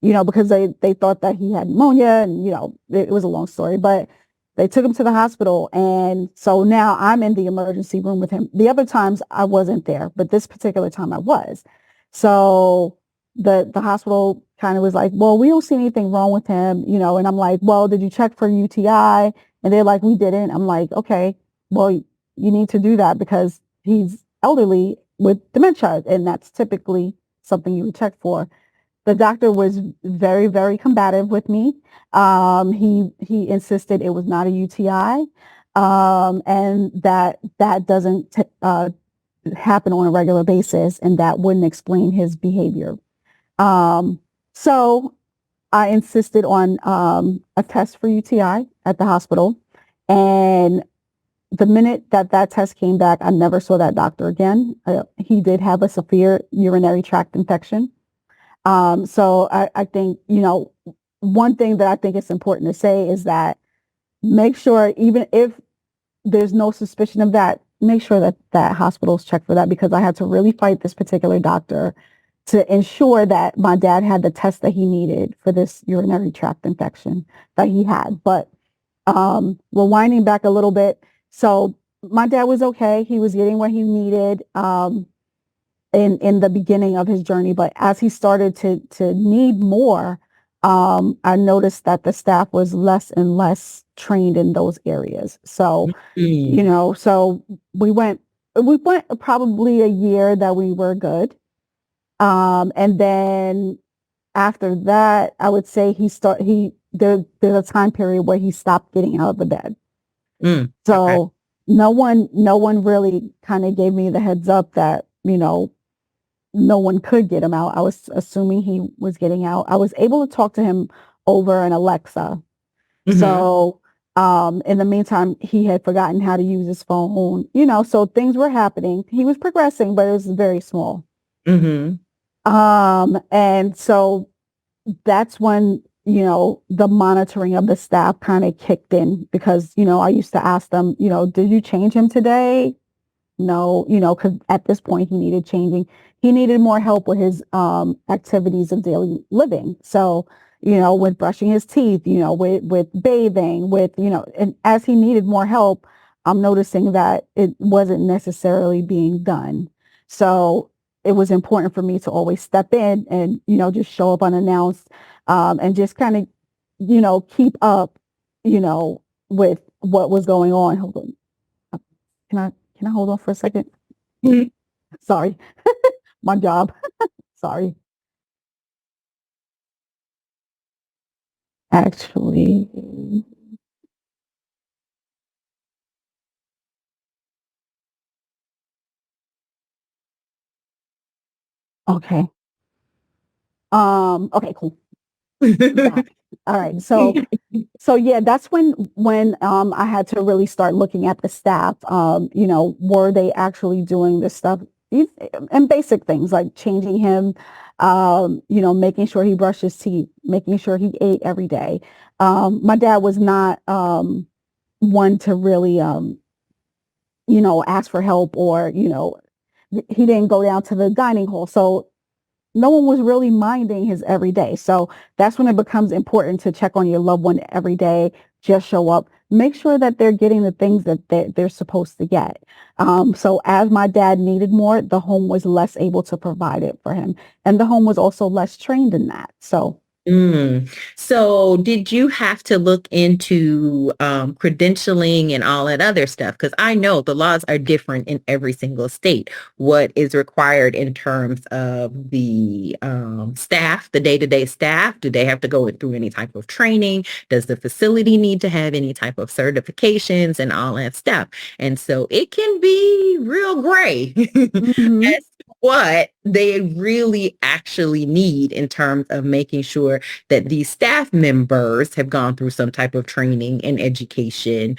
Because they thought that he had pneumonia, and it was a long story, but they took him to the hospital, and so now I'm in the emergency room with him. The other times I wasn't there, but this particular time I was. So the hospital kind of was like, well, we don't see anything wrong with him, and I'm like, well, did you check for UTI? And they're like, we didn't. I'm like, okay, well, you need to do that because he's elderly with dementia, and that's typically something you would check for. The doctor was very, very combative with me. He insisted it was not a UTI, and that doesn't happen on a regular basis, and that wouldn't explain his behavior. So I insisted on a test for UTI at the hospital, and the minute that that test came back, I never saw that doctor again. He did have a severe urinary tract infection. So I think, one thing that I think is important to say is that make sure, even if there's no suspicion of that, make sure that hospitals check for that, because I had to really fight this particular doctor to ensure that my dad had the test that he needed for this urinary tract infection that he had. But we're winding back a little bit. So my dad was okay. He was getting what he needed. In the beginning of his journey, but as he started to need more, I noticed that the staff was less and less trained in those areas. So, Mm, so we went probably a year that we were good. And then after that, I would say there's a time period where he stopped getting out of the bed. okay. So no one really kind of gave me the heads up that, no one could get him out. I was assuming he was getting out. I was able to talk to him over an Alexa. Hmm. So, in the meantime, he had forgotten how to use his phone, so things were happening. He was progressing, but it was very small. Hmm. And so that's when, the monitoring of the staff kind of kicked in, because, I used to ask them, did you change him today? No, because at this point he needed changing. He needed more help with his activities of daily living. So, with brushing his teeth, with bathing, and as he needed more help, I'm noticing that it wasn't necessarily being done. So it was important for me to always step in and, just show up unannounced, and just kind of, keep up, with what was going on. Hold on. Can I hold on for a second? Sorry, my job. Sorry. Actually, okay. Okay, cool. I'm back. All right. So yeah, that's when I had to really start looking at the staff. Were they actually doing this stuff? And basic things like changing him, making sure he brushed his teeth, making sure he ate every day. My dad was not one to really ask for help, or, he didn't go down to the dining hall. So no one was really minding his everyday. So that's when it becomes important to check on your loved one every day. Just show up. Make sure that they're getting the things that they're supposed to get. So as my dad needed more, the home was less able to provide it for him. And the home was also less trained in that. So Mm. So did you have to look into credentialing and all that other stuff? Because I know the laws are different in every single state. What is required in terms of the staff, the day-to-day staff? Do they have to go through any type of training? Does the facility need to have any type of certifications and all that stuff? And so it can be real gray mhm. as to what they really actually need in terms of making sure that these staff members have gone through some type of training and education.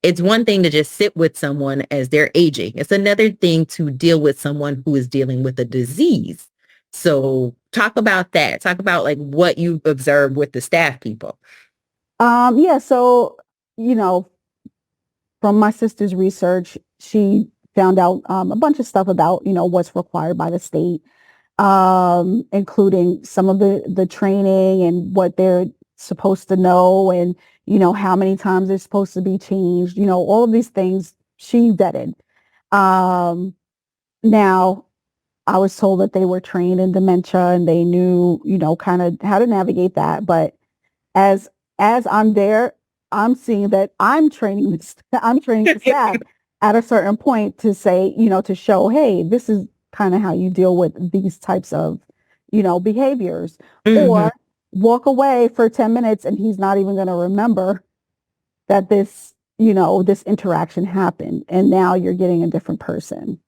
It's one thing to just sit with someone as they're aging. It's another thing to deal with someone who is dealing with a disease. So talk about that. Talk about like what you observed with the staff people. Yeah, so, you know, from my sister's research, she found out a bunch of stuff about, what's required by the state, including some of the training and what they're supposed to know, and, how many times they're supposed to be changed, all of these things she vetted. Um, Now, I was told that they were trained in dementia and they knew, kind of how to navigate that. But as as I'm there, I'm seeing that I'm training the staff at a certain point to say, to show, hey, this is kind of how you deal with these types of, behaviors. Hmm. Or walk away for 10 minutes and he's not even going to remember that this interaction happened. And now you're getting a different person.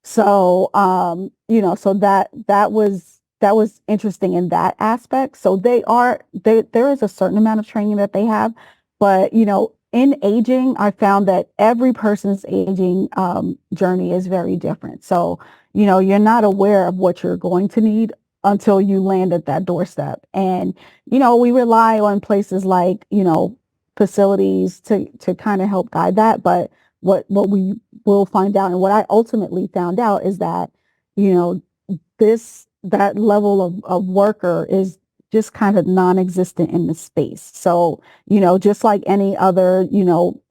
So, so that was interesting in that aspect. So there is a certain amount of training that they have, but in aging, I found that every person's aging journey is very different. So, you're not aware of what you're going to need until you land at that doorstep. And, we rely on places like, facilities to kind of help guide that. But what we will find out, and what I ultimately found out, is that, you know, that level of worker is just kind of non-existent in the space. So, just like any other,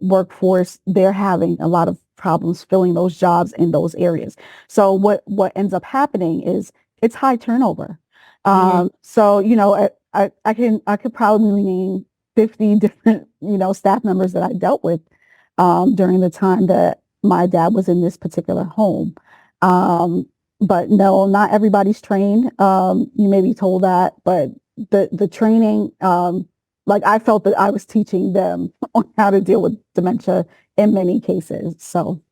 workforce, they're having a lot of problems filling those jobs in those areas. So what ends up happening is it's high turnover. Hmm. So, I could probably name 50 different, staff members that I dealt with during the time that my dad was in this particular home. Um, but no, not everybody's trained. You may be told that, but the training, like I felt that I was teaching them on how to deal with dementia in many cases. So,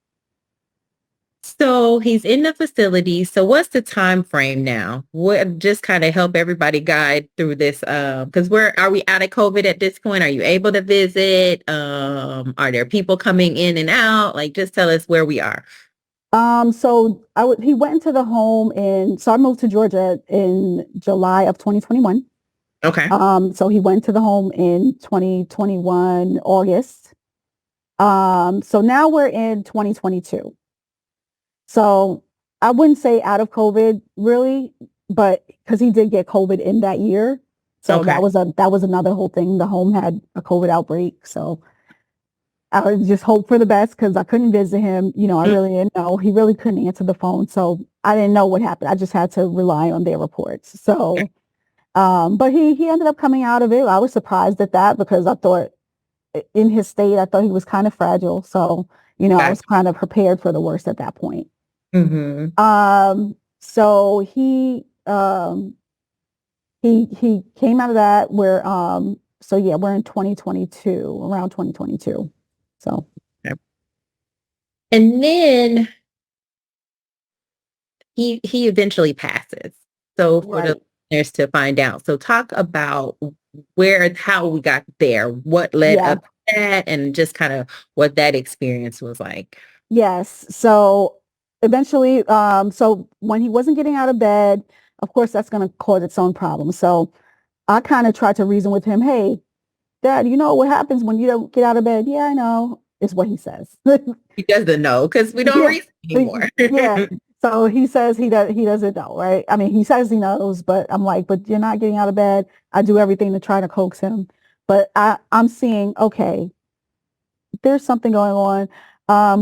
So he's in the facility. So what's the time frame now? What just kind of help everybody guide through this? Because are we out of COVID at this point? Are you able to visit? Are there people coming in and out? Like, just tell us where we are. so he went into the home so I moved to Georgia in July of 2021. Okay. So he went to the home in 2021, August. So now we're in 2022. So I wouldn't say out of COVID really, but because he did get COVID in that year. So Okay. that was another whole thing. The home had a COVID outbreak. So I would just hope for the best because I couldn't visit him. I Mm. really didn't know. He really couldn't answer the phone. So I didn't know what happened. I just had to rely on their reports. Okay. So, but he ended up coming out of it. I was surprised at that because I thought in his state, I thought he was kind of fragile. So, I was Gotcha. kind of prepared for the worst at that point. Hmm. So he came out of that where so yeah, we're in 2022, around 2022. So And then he eventually passes. So for the right. listeners to find out. So talk about how we got there, what led Yeah. up to that, and just kind of what that experience was like. Yes. So eventually, so when he wasn't getting out of bed, of course that's gonna cause its own problems. So I kind of tried to reason with him, hey, Dad, you know what happens when you don't get out of bed? Yeah, I know, is what he says. He doesn't know because we don't Yeah. reason anymore. Yeah. So he says he doesn't know, right? I mean, he says he knows, but I'm like, but you're not getting out of bed. I do everything to try to coax him. But I'm seeing, okay, there's something going on.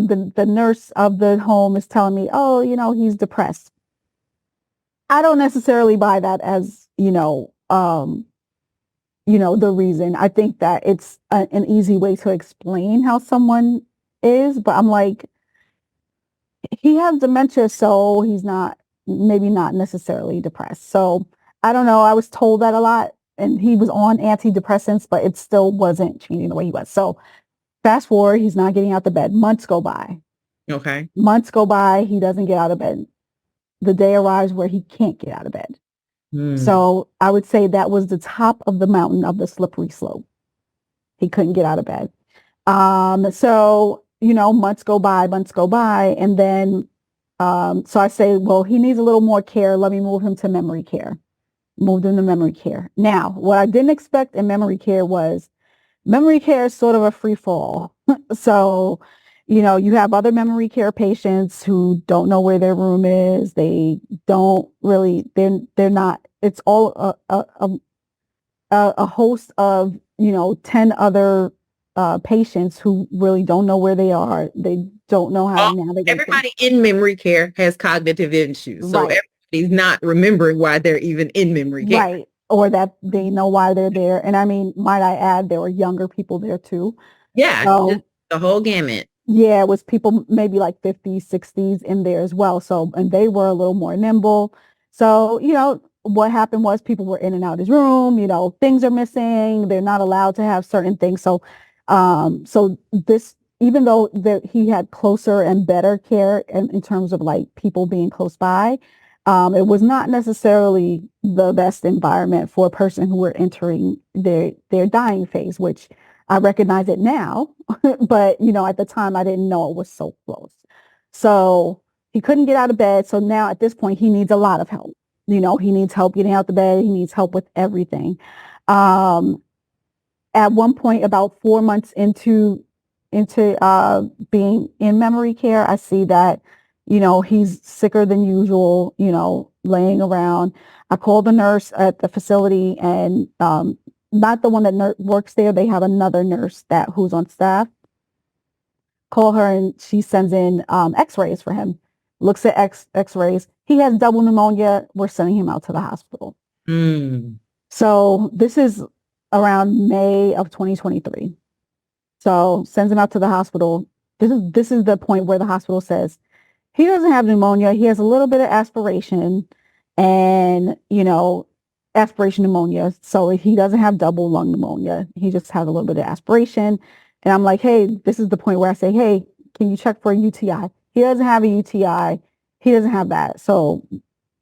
The nurse of the home is telling me, oh, he's depressed. I don't necessarily buy that as, the reason. I think that it's an easy way to explain how someone is, but I'm like, he has dementia, so he's not maybe not necessarily depressed. So I don't know. I was told that a lot, and he was on antidepressants, but it still wasn't changing the way he was. So fast forward, he's not getting out of bed. Months go by. Okay. Months go by. He doesn't get out of bed. The day arrives where he can't get out of bed. Hmm. So I would say that was the top of the mountain of the slippery slope. He couldn't get out of bed. So months go by, and then So I say, well, he needs a little more care. Let me move him to memory care. Moved him to memory care. Now, what I didn't expect in memory care is sort of a free fall. So, you have other memory care patients who don't know where their room is. They don't really, they're not, it's all a host of, 10 other patients who really don't know where they are. They don't know how All, to navigate things. everybody in memory care has cognitive issues. So Right. everybody's not remembering why they're even in memory care. Right. Or that they know why they're there. And I mean, might I add, there were younger people there too. Yeah, just So the whole gamut. yeah, it was people maybe like 50s, 60s in there as well. So, and they were a little more nimble. So, what happened was people were in and out of his room, things are missing. They're not allowed to have certain things. So, this, even though he had closer and better care in terms of like people being close by, it was not necessarily the best environment for a person who were entering their dying phase, which I recognize it now, but at the time I didn't know it was so close. So he couldn't get out of bed. So now at this point he needs a lot of help. He needs help getting out the bed. He needs help with everything. Um, at one point, about 4 months into being in memory care, I see that he's sicker than usual. Laying around. I called the nurse at the facility, and not the one that works there. They have another nurse who's on staff. Call her, and she sends in X-rays for him. Looks at X-rays. He has double pneumonia. We're sending him out to the hospital. Mm. So this is around May of 2023. So sends him out to the hospital. This is the point where the hospital says he doesn't have pneumonia. He has a little bit of aspiration and, aspiration pneumonia. So he doesn't have double lung pneumonia. He just has a little bit of aspiration. And I'm like, hey, this is the point where I say, hey, can you check for a UTI? He doesn't have a UTI. He doesn't have that. So,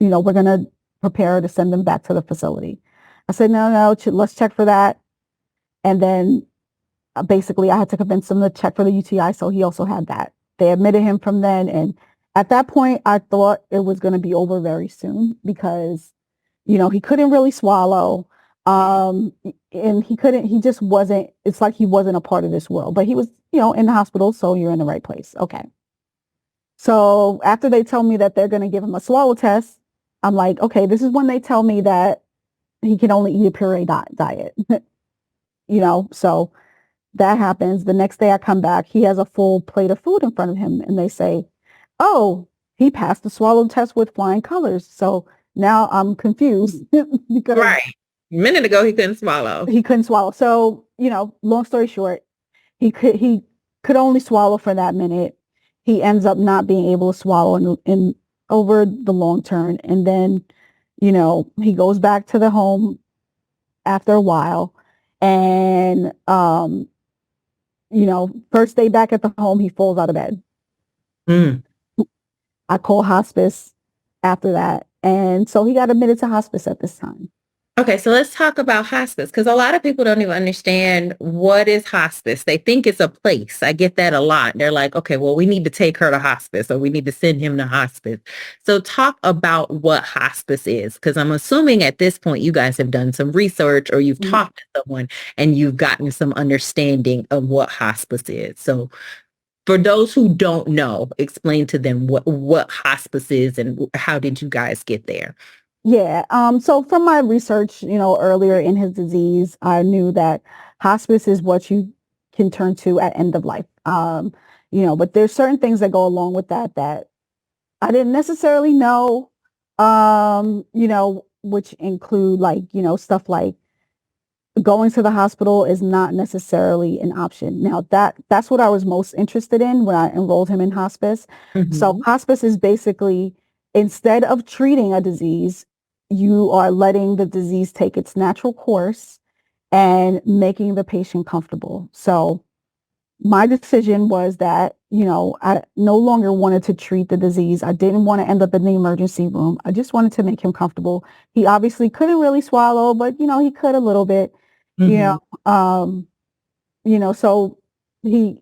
we're going to prepare to send him back to the facility. I said, no, let's check for that. And then basically I had to convince him to check for the UTI. So he also had that. They admitted him from then. And at that point, I thought it was going to be over very soon because, he couldn't really swallow. And he just wasn't, it's like he wasn't a part of this world, but he was, in the hospital. So you're in the right place. Okay. So after they tell me that they're going to give him a swallow test, I'm like, okay, this is when they tell me that he can only eat a puree diet, so that happens. The next day I come back, he has a full plate of food in front of him and they say, oh, he passed the swallow test with flying colors. So now I'm confused because Right. A minute ago, he couldn't swallow. he couldn't swallow. So, long story short, he could only swallow for that minute. He ends up not being able to swallow in over the long term. And then, he goes back to the home after a while. And first day back at the home, he falls out of bed. Mm. I call hospice after that. And so he got admitted to hospice at this time. Okay, so let's talk about hospice because a lot of people don't even understand what is hospice. They think it's a place. I get that a lot. They're like, okay, well, we need to take her to hospice or we need to send him to hospice. So talk about what hospice is because I'm assuming at this point you guys have done some research or you've Mhm. talked to someone and you've gotten some understanding of what hospice is. So for those who don't know, explain to them what hospice is and how did you guys get there? Yeah. So from my research, earlier in his disease, I knew that hospice is what you can turn to at end of life. But there's certain things that go along with that I didn't necessarily know, which include like, stuff like going to the hospital is not necessarily an option. Now that's what I was most interested in when I enrolled him in hospice. So Mhm. hospice is basically instead of treating a disease, you are letting the disease take its natural course and making the patient comfortable. So my decision was that, I no longer wanted to treat the disease. I didn't want to end up in the emergency room. I just wanted to make him comfortable. He obviously couldn't really swallow, but, he could a little bit, you Mhm. know, um, so he,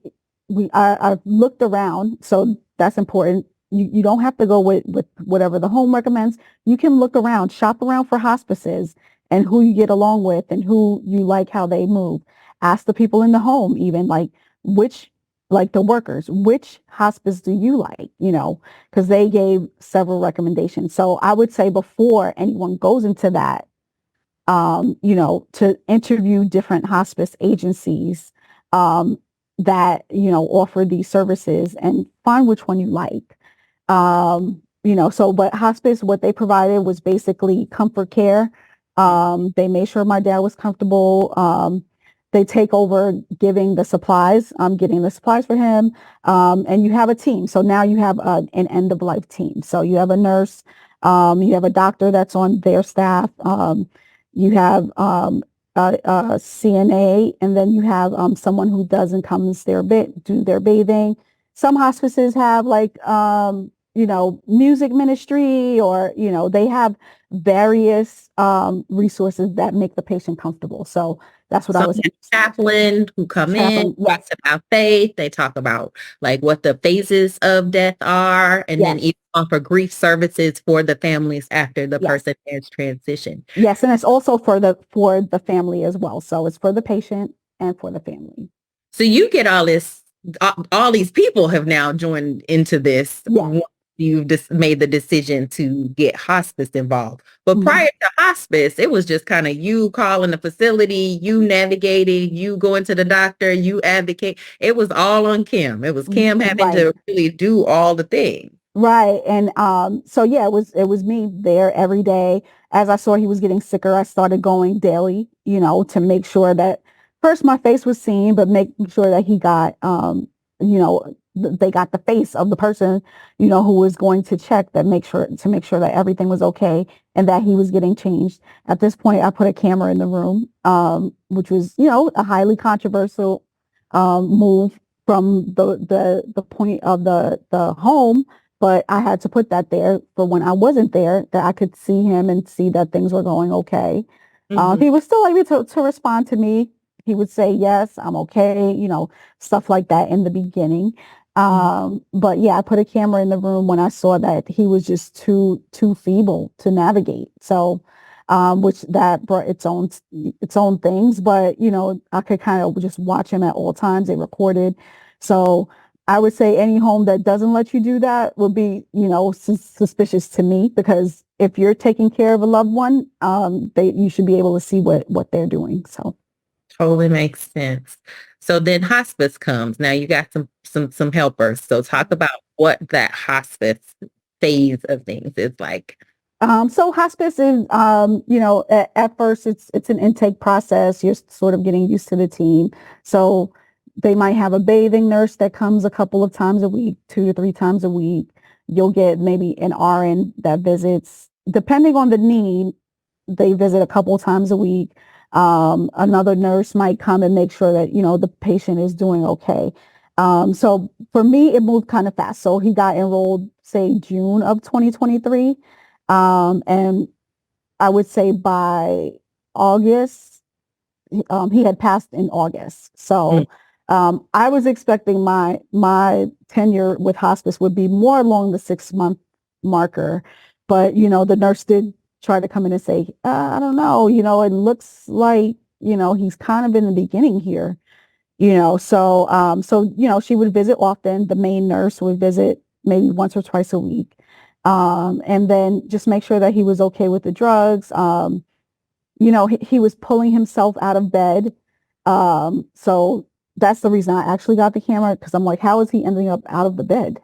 I looked around. So that's important. you don't have to go with whatever the home recommends. You can look around, shop around for hospices and who you get along with and who you like how they move. Ask the people in the home, even like which, like the workers, which hospice do you like, because they gave several recommendations. So I would say before anyone goes into that, to interview different hospice agencies that, offer these services and find which one you like. But hospice, what they provided was basically comfort care. They made sure my dad was comfortable. They take over giving the supplies, getting the supplies for him. And you have a team. So now you have an end of life team. So you have a nurse, you have a doctor that's on their staff. You have CNA, and then you have someone who doesn't come and do their bathing. Some hospices have like music ministry, or they have various resources that make the patient comfortable. So that's what I Some was chaplain who come in, chaplain. talks Yes, about faith. They talk about like what the phases of death are, and then yes, even offer grief services for the families after the yes, person has transitioned. yes, and it's also for the family as well. So it's for the patient and for the family. So you get all these people have now joined into this Yes. once you've just made the decision to get hospice involved. But Mhm. prior to hospice, it was just kind of you calling the facility, you navigating, you going to the doctor, you advocate. It was all on Kim. It was Kim having Right. to really do all the things. Right. And so yeah, it was me there every day. As I saw he was getting sicker, I started going daily, to make sure that first my face was seen, but making sure that he got they got the face of the person, who was going to check to make sure that everything was okay and that he was getting changed. At this point, I put a camera in the room, which was, a highly controversial move from the point of the home, but I had to put that there for when I wasn't there, that I could see him and see that things were going okay. Mhm. He was still able to respond to me. He would say, yes, I'm okay, stuff like that in the beginning. But yeah, I put a camera in the room when I saw that he was just too feeble to navigate. So, which that brought its own things, but I could kind of just watch him at all times. They recorded. So I would say any home that doesn't let you do that would be, suspicious to me, because if you're taking care of a loved one, you should be able to see what they're doing. So, Totally makes sense. So then hospice comes. Now you got some helpers. So talk about what that hospice phase of things is like. so hospice is, at first it's an intake process. You're sort of getting used to the team. So they might have a bathing nurse that comes a couple of times a week, 2 to 3 times a week. You'll get maybe an RN that visits, depending on the need. They visit a couple times a week. Another nurse might come and make sure that, the patient is doing okay. So for me, it moved kind of fast. So he got enrolled, say, June of 2023. And I would say by August, he had passed in August. Mm. So I was expecting my tenure with hospice would be more along the 6 month marker, but the nurse did try to come in and say, I don't know, it looks like he's kind of in the beginning here. She would visit often. The main nurse would visit maybe once or twice a week, and then just make sure that he was okay with the drugs. He was pulling himself out of bed. So that's the reason I actually got the camera, because I'm like, how is he ending up out of the bed?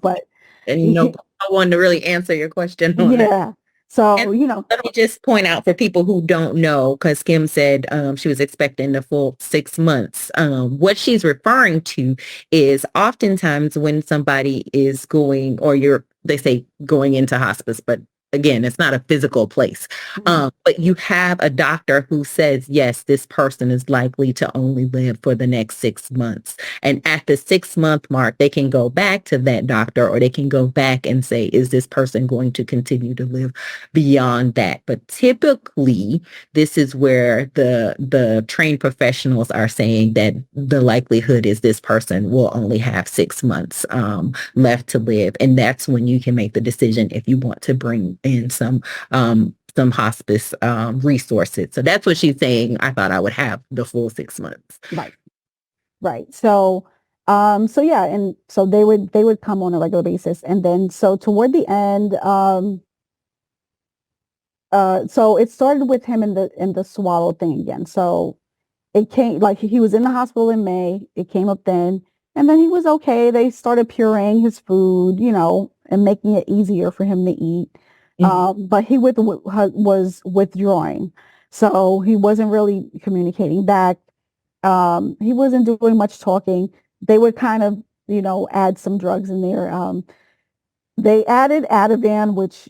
But And no one to really answer your question on that. yeah. And So, let me just point out for people who don't know, because Kim said she was expecting the full 6 months. What she's referring to is oftentimes when somebody is going, or they say going into hospice, but again, it's not a physical place. Mhm. But you have a doctor who says, yes, this person is likely to only live for the next 6 months. And at the 6 month mark, they can go back to that doctor, or they can go back and say, is this person going to continue to live beyond that? But typically, this is where the trained professionals are saying that the likelihood is this person will only have 6 months left to live. And that's when you can make the decision if you want to bring in some hospice resources. So that's what she's saying. I thought I would have the full 6 months. Right. Right. So yeah, and so they would come on a regular basis, and then so toward the end, so it started with him in the swallow thing again. So it came like he was in the hospital in May. It came up then, and then he was okay. They started pureeing his food, and making it easier for him to eat. Mhm. But he was withdrawing, so he wasn't really communicating back. He wasn't doing much talking. They would kind of, add some drugs in there. They added Ativan, which,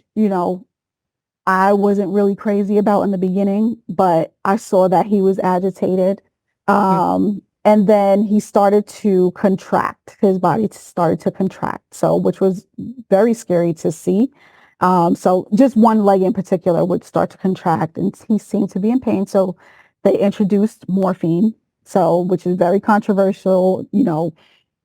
I wasn't really crazy about in the beginning, but I saw that he was agitated. And then he started to contract. His body started to contract. So, which was very scary to see. So just one leg in particular would start to contract and he seemed to be in pain. So they introduced morphine. So, which is very controversial,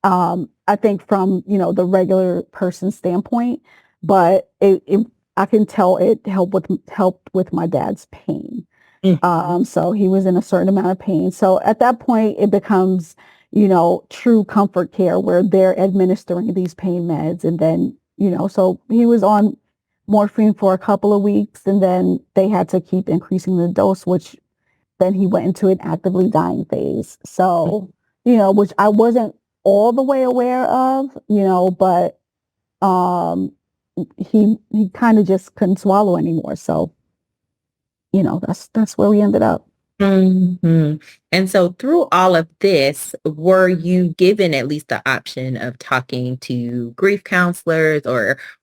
I think from, the regular person standpoint, but I can tell it helped with my dad's pain. Mhm. So he was in a certain amount of pain. So at that point, it becomes, true comfort care where they're administering these pain meds. And then, so he was on morphine for a couple of weeks and then they had to keep increasing the dose, which then he went into an actively dying phase. So, which I wasn't all the way aware of, but um he kind of just couldn't swallow anymore. So, that's where we ended up. hmm And so through all of this, were you given at least the option of talking to grief counselors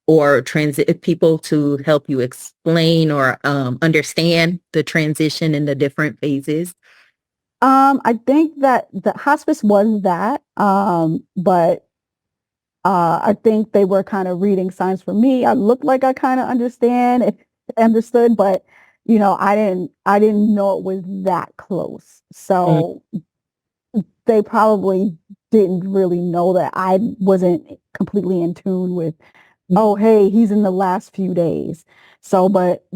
or transit people to help you explain or understand the transition in the different phases? I think that the hospice was that, but I think they were kind of reading signs for me. I looked like I kind of understood, but I didn't know it was that close. So they probably didn't really know that I wasn't completely in tune with, oh, hey, he's in the last few days. So, but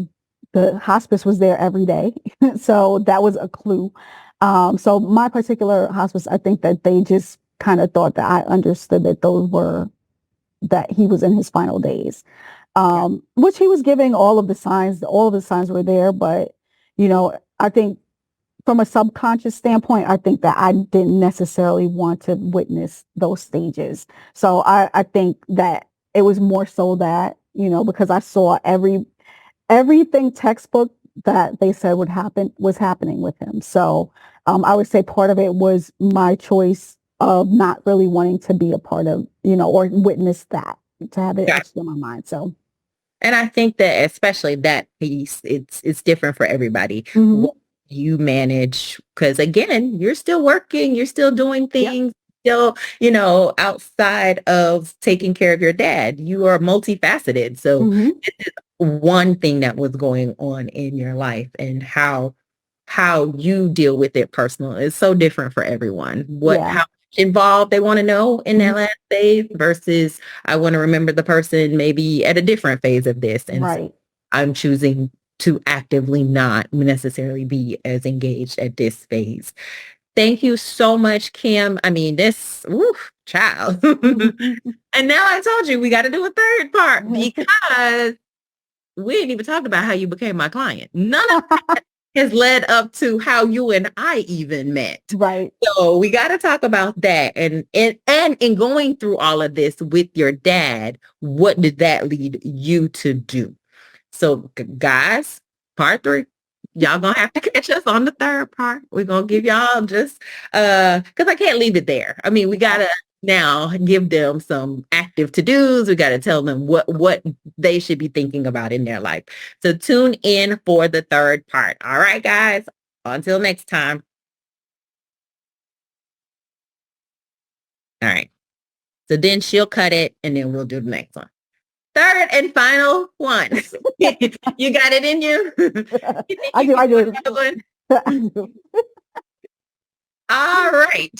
the hospice was there every day. So that was a clue. So my particular hospice, I think that they just kind of thought that I understood that that he was in his final days. Yeah. Which he was giving all of the signs were there, but I think from a subconscious standpoint, I think that I didn't necessarily want to witness those stages. So I think that it was more so that, because I saw everything textbook that they said would happen was happening with him. So I would say part of it was my choice of not really wanting to be a part of, or witness that, to have it Got etched in my mind. So, And I think that especially that piece, it's different for everybody. mhm. What you manage, because again, you're still working, you're still doing Yep. things, still, outside of taking care of your dad. You are multifaceted. So Hmm. this is one thing that was going on in your life, and how you deal with it personal is so different for everyone. Yeah. How involved they want to know in Mhm. that last phase versus I want to remember the person maybe at a different phase of this. And so Right. I'm choosing to actively not necessarily be as engaged at this phase. Thank you so much, Kim. I mean, this, woof, child. And now I told you we got to do a third part because we didn't even talk about how you became my client. None of has led up to how you and I even met. Right. So we got to talk about that. And in going through all of this with your dad, what did that lead you to do? So guys, part 3. Y'all gonna have to catch us on the third part. We're gonna give y'all just because I can't leave it there. I mean, we Yeah. gotta now give them some active to-dos. We got to tell them what they should be thinking about in their life. So tune in for the third part. All right, guys. Until next time. All right. So then she'll cut it and then we'll do the next one. Third and final one. You got it in you? You think I you do. can I do do. another one? I do. All right.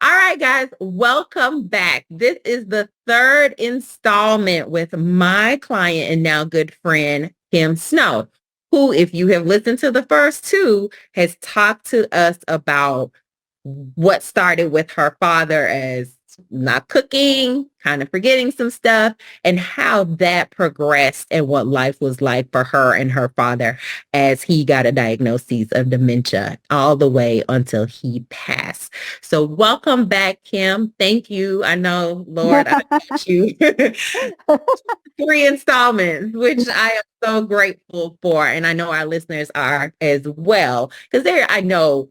All right, guys, welcome back. This is the third installment with my client and now good friend, Kim Snow, who, if you have listened to the first two, has talked to us about what started with her father as not cooking, kind of forgetting some stuff, and how that progressed and what life was like for her and her father as he got a diagnosis of dementia all the way until he passed. So welcome back, Kim. Thank you. I know, Lord, I got you. Three installments, which I am so grateful for. And I know our listeners are as well. Because I know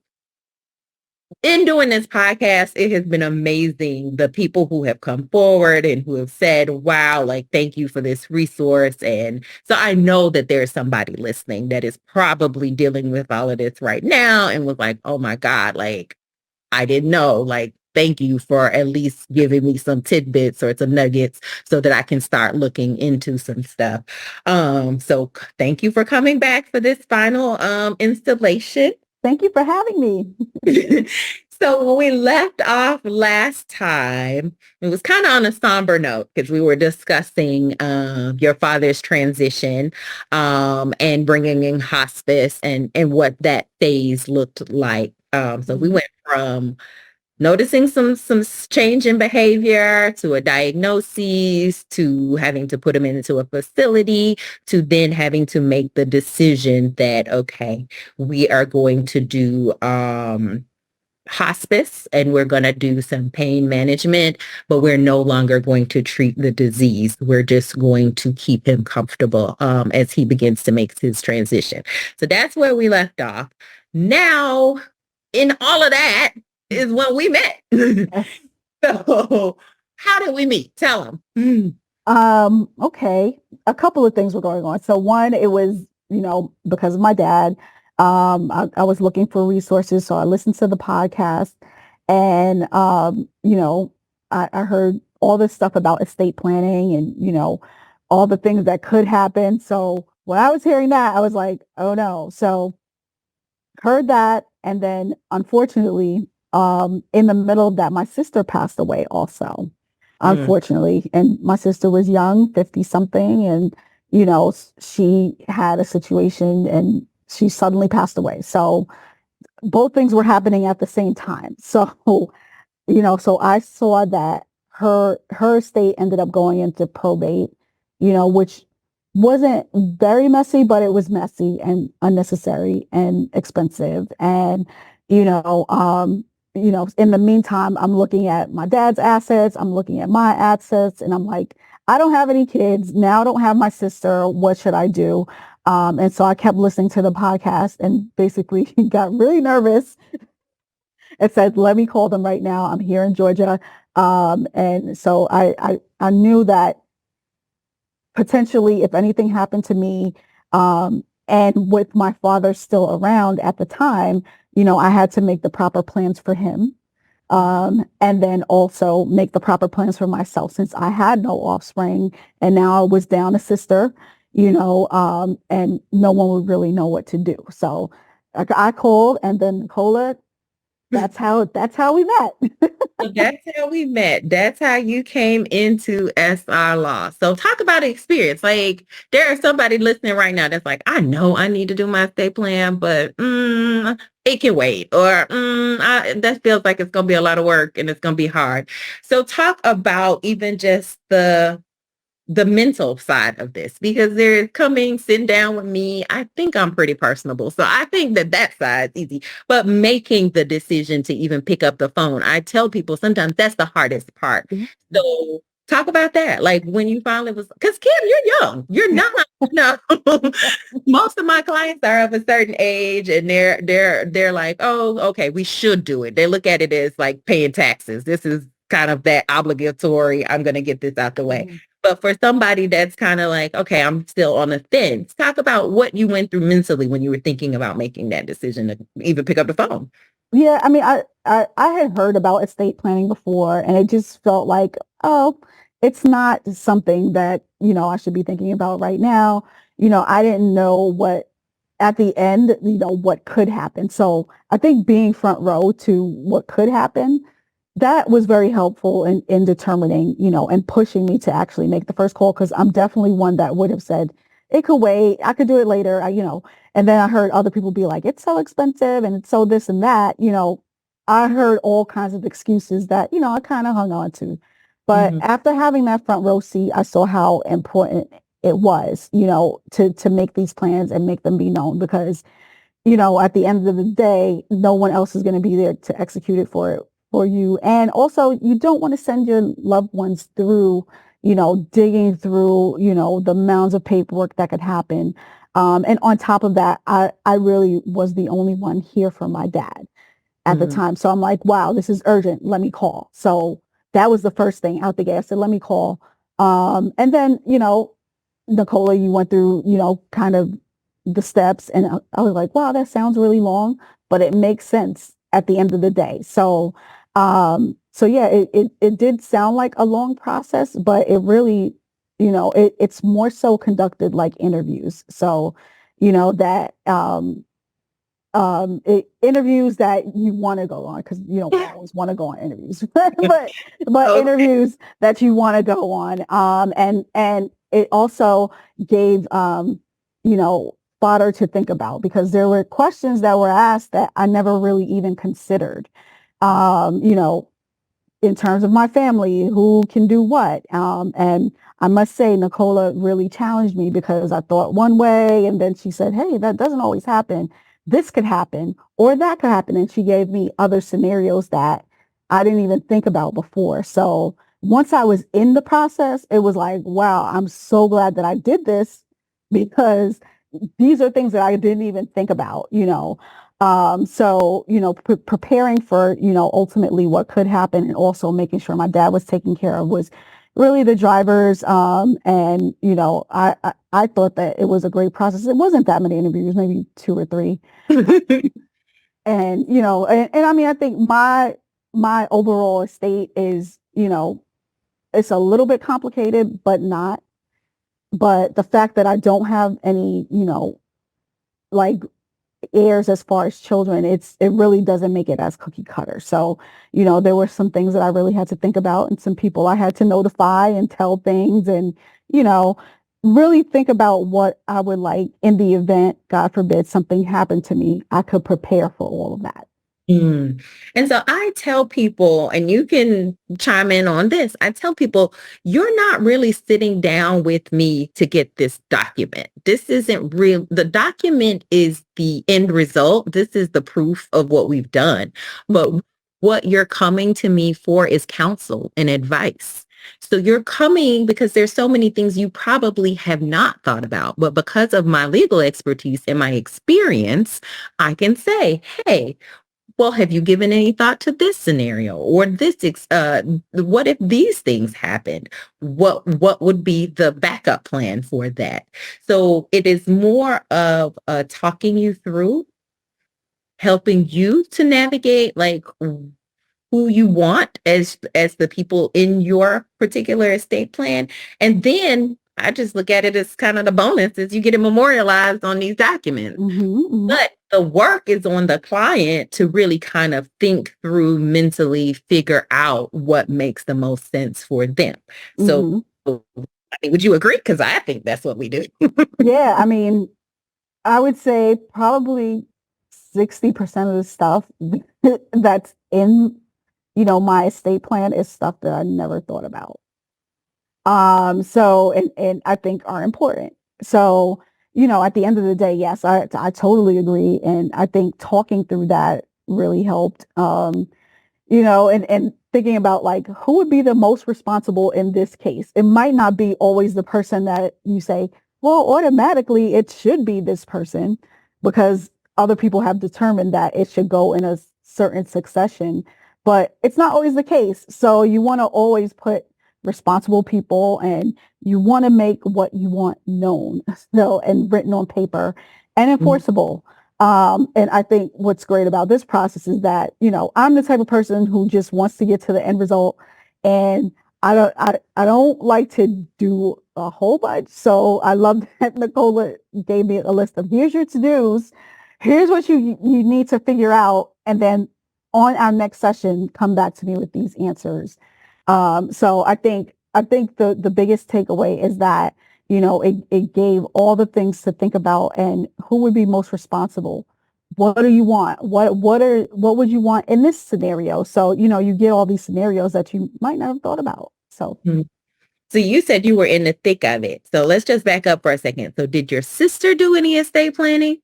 in doing this podcast, it has been amazing. The people who have come forward and who have said, wow, like, thank you for this resource. And so I know that there's somebody listening that is probably dealing with all of this right now and was like, oh my God, like, I didn't know. Like, thank you for at least giving me some tidbits or some nuggets so that I can start looking into some stuff. So thank you for coming back for this final installation. Thank you for having me. So when we left off last time, it was kind of on a somber note because we were discussing your father's transition and bringing in hospice and what that phase looked like. So we went from noticing some change in behavior to a diagnosis to having to put him into a facility to then having to make the decision that, okay, we are going to do hospice and we're going to do some pain management, but we're no longer going to treat the disease. We're just going to keep him comfortable as he begins to make his transition. So that's where we left off. Now, in all of that is when we met. So how did we meet? Tell them. Okay. A couple of things were going on. So one, it was, because of my dad, I was looking for resources. So I listened to the podcast and, I heard all this stuff about estate planning and, all the things that could happen. So when I was hearing that, I was like, oh no. So heard that. And then unfortunately, in the middle of that, my sister passed away also, Mm, unfortunately. And my sister was young, 50 something. And, she had a situation and she suddenly passed away. So both things were happening at the same time. So, so I saw that her estate ended up going into probate, which wasn't very messy, but it was messy and unnecessary and expensive. And, in the meantime, I'm looking at my dad's assets, I'm looking at my assets, and I'm like, I don't have any kids. Now I don't have my sister. What should I do? And so I kept listening to the podcast and basically got really nervous and said, let me call them right now. I'm here in Georgia. And so I knew that potentially if anything happened to me, and with my father still around at the time, I had to make the proper plans for him. And then also make the proper plans for myself since I had no offspring and now I was down a sister, and no one would really know what to do. So I called and then Nicola, that's how we met. so that's how we met. That's how you came into SR Law. So talk about experience. Like there are somebody listening right now that's like, I know I need to do my estate plan, but it can wait. Or that feels like it's going to be a lot of work and it's going to be hard. So talk about even just the mental side of this because they're coming, sitting down with me. I think I'm pretty personable. So I think that side's easy, but making the decision to even pick up the phone, I tell people sometimes that's the hardest part. Mhm. So Talk about that. Like when you finally was, because Kim, you're young. You're not, most of my clients are of a certain age and they're like, oh, okay, we should do it. They look at it as like paying taxes. This is kind of that obligatory. I'm gonna get this out the way. Mhm. But for somebody that's kind of like, okay, I'm still on the fence, talk about what you went through mentally when you were thinking about making that decision to even pick up the phone. Yeah, I mean, I had heard about estate planning before, and it just felt like, oh, it's not something that, I should be thinking about right now. I didn't know what at the end, what could happen. So I think being front row to what could happen, that was very helpful in determining, and pushing me to actually make the first call because I'm definitely one that would have said, it could wait, I could do it later, and then I heard other people be like, it's so expensive and it's so this and that, I heard all kinds of excuses that, I kind of hung on to. But Mhm. after having that front row seat, I saw how important it was, to make these plans and make them be known because, at the end of the day, no one else is going to be there to execute it for you. And also you don't want to send your loved ones through, digging through, the mounds of paperwork that could happen. And on top of that, I really was the only one here for my dad at the Mhm. time. So I'm like, wow, this is urgent. Let me call. So that was the first thing out the gate. I said, let me call. And then, Nicola, you went through, kind of the steps. And I was like, wow, that sounds really long, but it makes sense at the end of the day. So yeah, it did sound like a long process, but it really, it's more so conducted like interviews. So, that interviews that you want to go on because we always want to go on interviews but Okay. interviews that you want to go on and it also gave fodder to think about because there were questions that were asked that I never really even considered um you know in terms of my family, who can do what. And I must say, Nicola really challenged me because I thought one way, and then she said, "Hey, that doesn't always happen. This could happen, or that could happen." And she gave me other scenarios that I didn't even think about before. So once I was in the process, it was like, wow, I'm so glad that I did this because these are things that I didn't even think about. So, preparing for, ultimately what could happen and also making sure my dad was taken care of was really the drivers. And, I thought that it was a great process. It wasn't that many interviews, maybe two or three. And, and I mean, I think my overall estate is, it's a little bit complicated, but not. But the fact that I don't have any, like heirs as far as children, it really doesn't make it as cookie cutter. So, there were some things that I really had to think about and some people I had to notify and tell things and, you know, really think about what I would like in the event, God forbid, something happened to me. I could prepare for all of that. Mm. And so I tell people, and you can chime in on this, I tell people, you're not really sitting down with me to get this document. This isn't real. The document is the end result. This is the proof of what we've done. But what you're coming to me for is counsel and advice. So you're coming because there's so many things you probably have not thought about. But because of my legal expertise and my experience, I can say, hey, well, have you given any thought to this scenario or what if these things happened? What would be the backup plan for that? So it is more of talking you through, helping you to navigate like who you want as the people in your particular estate plan. And then I just look at it as kind of the bonus is you get it memorialized on these documents. Hmm. Hmm. But the work is on the client to really kind of think through mentally, figure out what makes the most sense for them. So, Hmm. I mean, would you agree? Because I think that's what we do. Yeah, I mean, I would say probably 60% of the stuff that's in, my estate plan is stuff that I never thought about. So and I think are important. So, at the end of the day, yes, I totally agree. And I think talking through that really helped. And thinking about like who would be the most responsible in this case. It might not be always the person that you say, well, automatically it should be this person because other people have determined that it should go in a certain succession, but it's not always the case. So you want to always put responsible people and you want to make what you want known so and written on paper and Mhm. enforceable. And I think what's great about this process is that, I'm the type of person who just wants to get to the end result. And I don't like to do a whole bunch. So I love that Nicola gave me a list of here's your to-dos, here's what you need to figure out, and then on our next session, come back to me with these answers. So I think the biggest takeaway is that it gave all the things to think about and who would be most responsible. What do you want? What would you want in this scenario? So, you get all these scenarios that you might not have thought about. So, Mhm. So you said you were in the thick of it. So let's just back up for a second. So did your sister do any estate planning?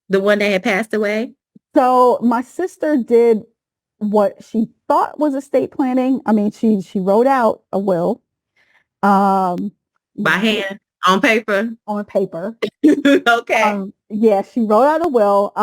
The one that had passed away? so my sister did what she thought was estate planning. I mean, she wrote out a will, um, By hand? On paper? on paper. Okay. Yeah, she wrote out a will.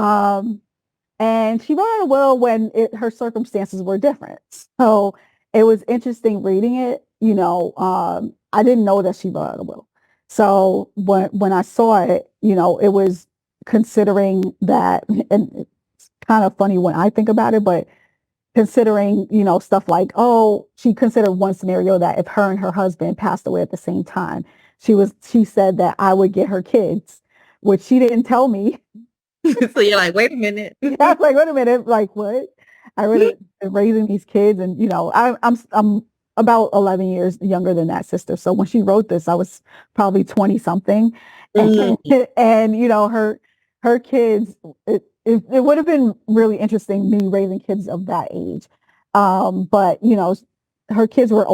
And she wrote out a will when her circumstances were different. So it was interesting reading it. I didn't know that she wrote out a will. So when I saw it, it was considering that, and it's kind of funny when I think about it, but considering, stuff like, oh, she considered one scenario that if her and her husband passed away at the same time, she said that I would get her kids, which she didn't tell me. So you're like, wait a minute. Yeah, I was like, wait a minute, like what? I would have been raising these kids, and I'm about 11 years younger than that sister. So when she wrote this, I was probably 20 something, and, Mm. and her kids. It would have been really interesting me raising kids of that age, but her kids are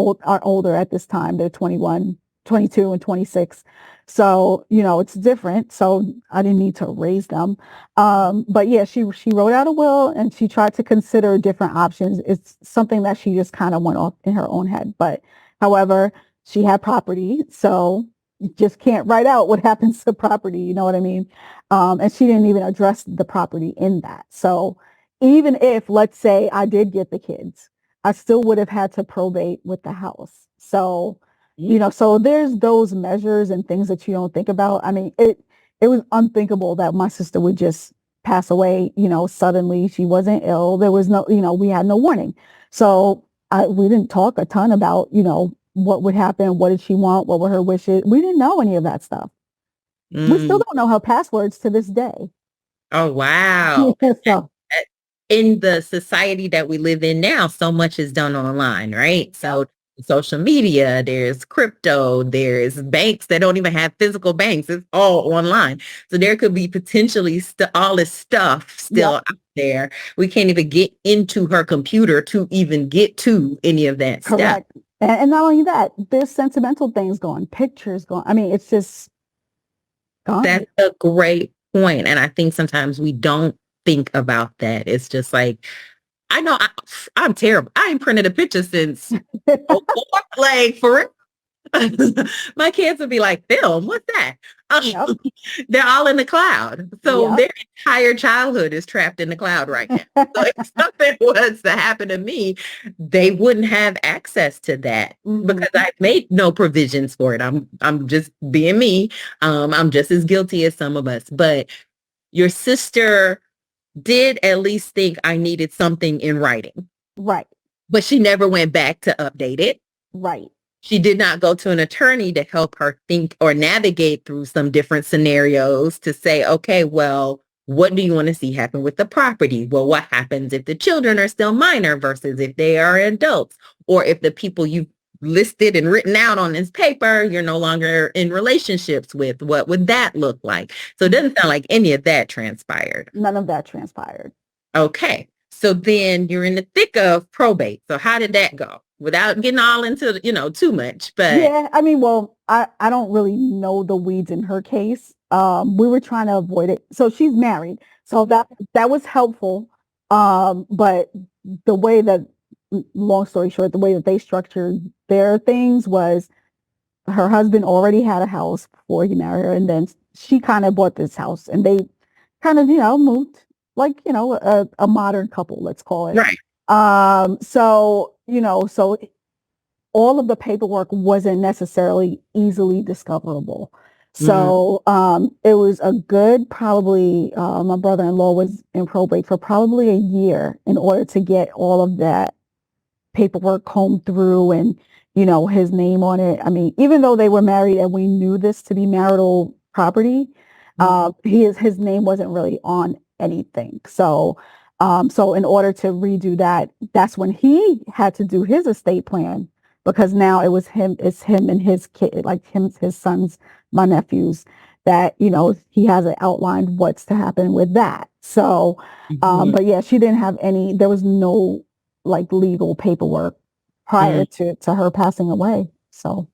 older at this time. They're 21, 22, and 26. So it's different. So I didn't need to raise them. But yeah, she wrote out a will and she tried to consider different options. It's something that she just kind of went off in her own head. But however, she had property, so you just can't write out what happens to property. You know what I mean? And she didn't even address the property in that. So even if, let's say, I did get the kids, I still would have had to probate with the house. So so there's those measures and things that you don't think about. I mean, it was unthinkable that my sister would just pass away, suddenly. She wasn't ill. There was no, we had no warning. So we didn't talk a ton about, what would happen, what did she want, what were her wishes. We didn't know any of that stuff. We still Mm. don't know her passwords to this day. Oh, wow. So In the society that we live in now, so much is done online, right? yep, So social media, there's crypto, there's banks that don't even have physical banks. It's all online. So there could be potentially all this stuff still yep, out there. We can't even get into her computer to even get to any of that stuff. correct. And not only that, there's sentimental things gone, pictures gone. I mean, it's just gone. That's a great point. And I think sometimes we don't think about that. It's just like, I know I'm terrible. I ain't printed a picture since oh, like for real. My kids would be like, film, what's that? Yep, They're all in the cloud. So yep. their entire childhood is trapped in the cloud right now. So if something was to happen to me, they wouldn't have access to that because Hmm. I made no provisions for it. I'm just being me. I'm just as guilty as some of us. But your sister did at least think I needed something in writing, Right, but she never went back to update it. right. She did not go to an attorney to help her think or navigate through some different scenarios to say, okay, well, what do you want to see happen with the property? Well, what happens if the children are still minor versus if they are adults? Or if the people you listed and written out on this paper, you're no longer in relationships with, what would that look like? So it doesn't sound like any of that transpired. None of that transpired. Okay. So then you're in the thick of probate. So how did that go? Without getting all into, too much, but Yeah, I mean, well, I don't really know the weeds in her case. We were trying to avoid it. So she's married. So that was helpful. But the way that long story short, the way that they structured their things was her husband already had a house before he married her, and then she kind of bought this house, and they kind of, moved like, a modern couple, let's call it. Right. So, so all of the paperwork wasn't necessarily easily discoverable. Mm, So it was a good probably my brother-in-law was in probate for probably a year in order to get all of that paperwork combed through and his name on it. I mean, even though they were married and we knew this to be marital property, mm, his name wasn't really on anything. So in order to redo that, that's when he had to do his estate plan because now it's him and his kid, like his sons, my nephews, that he hasn't outlined what's to happen with that. So, mhm, but yeah, she didn't have any. There was no like legal paperwork prior mm. to her passing away. So,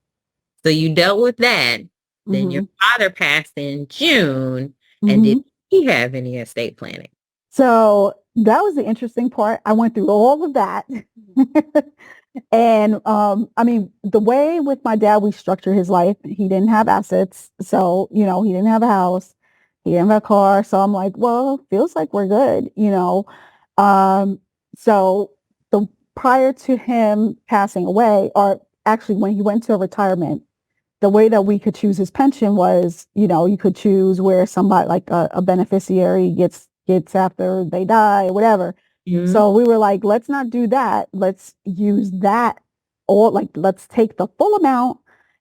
So you dealt with that. Then your hmm father passed in June. And did hmm he have any estate planning? so that was the interesting part. I went through all of that. And I mean, the way with my dad we structured his life, he didn't have assets. So, he didn't have a house, he didn't have a car. So I'm like, well, feels like we're good. Um, so the prior to him passing away, or actually when he went to retirement, the way that we could choose his pension was, you could choose where somebody like a beneficiary gets after they die or whatever. Mhm. So we were like, let's not do that. Let's use that, or like let's take the full amount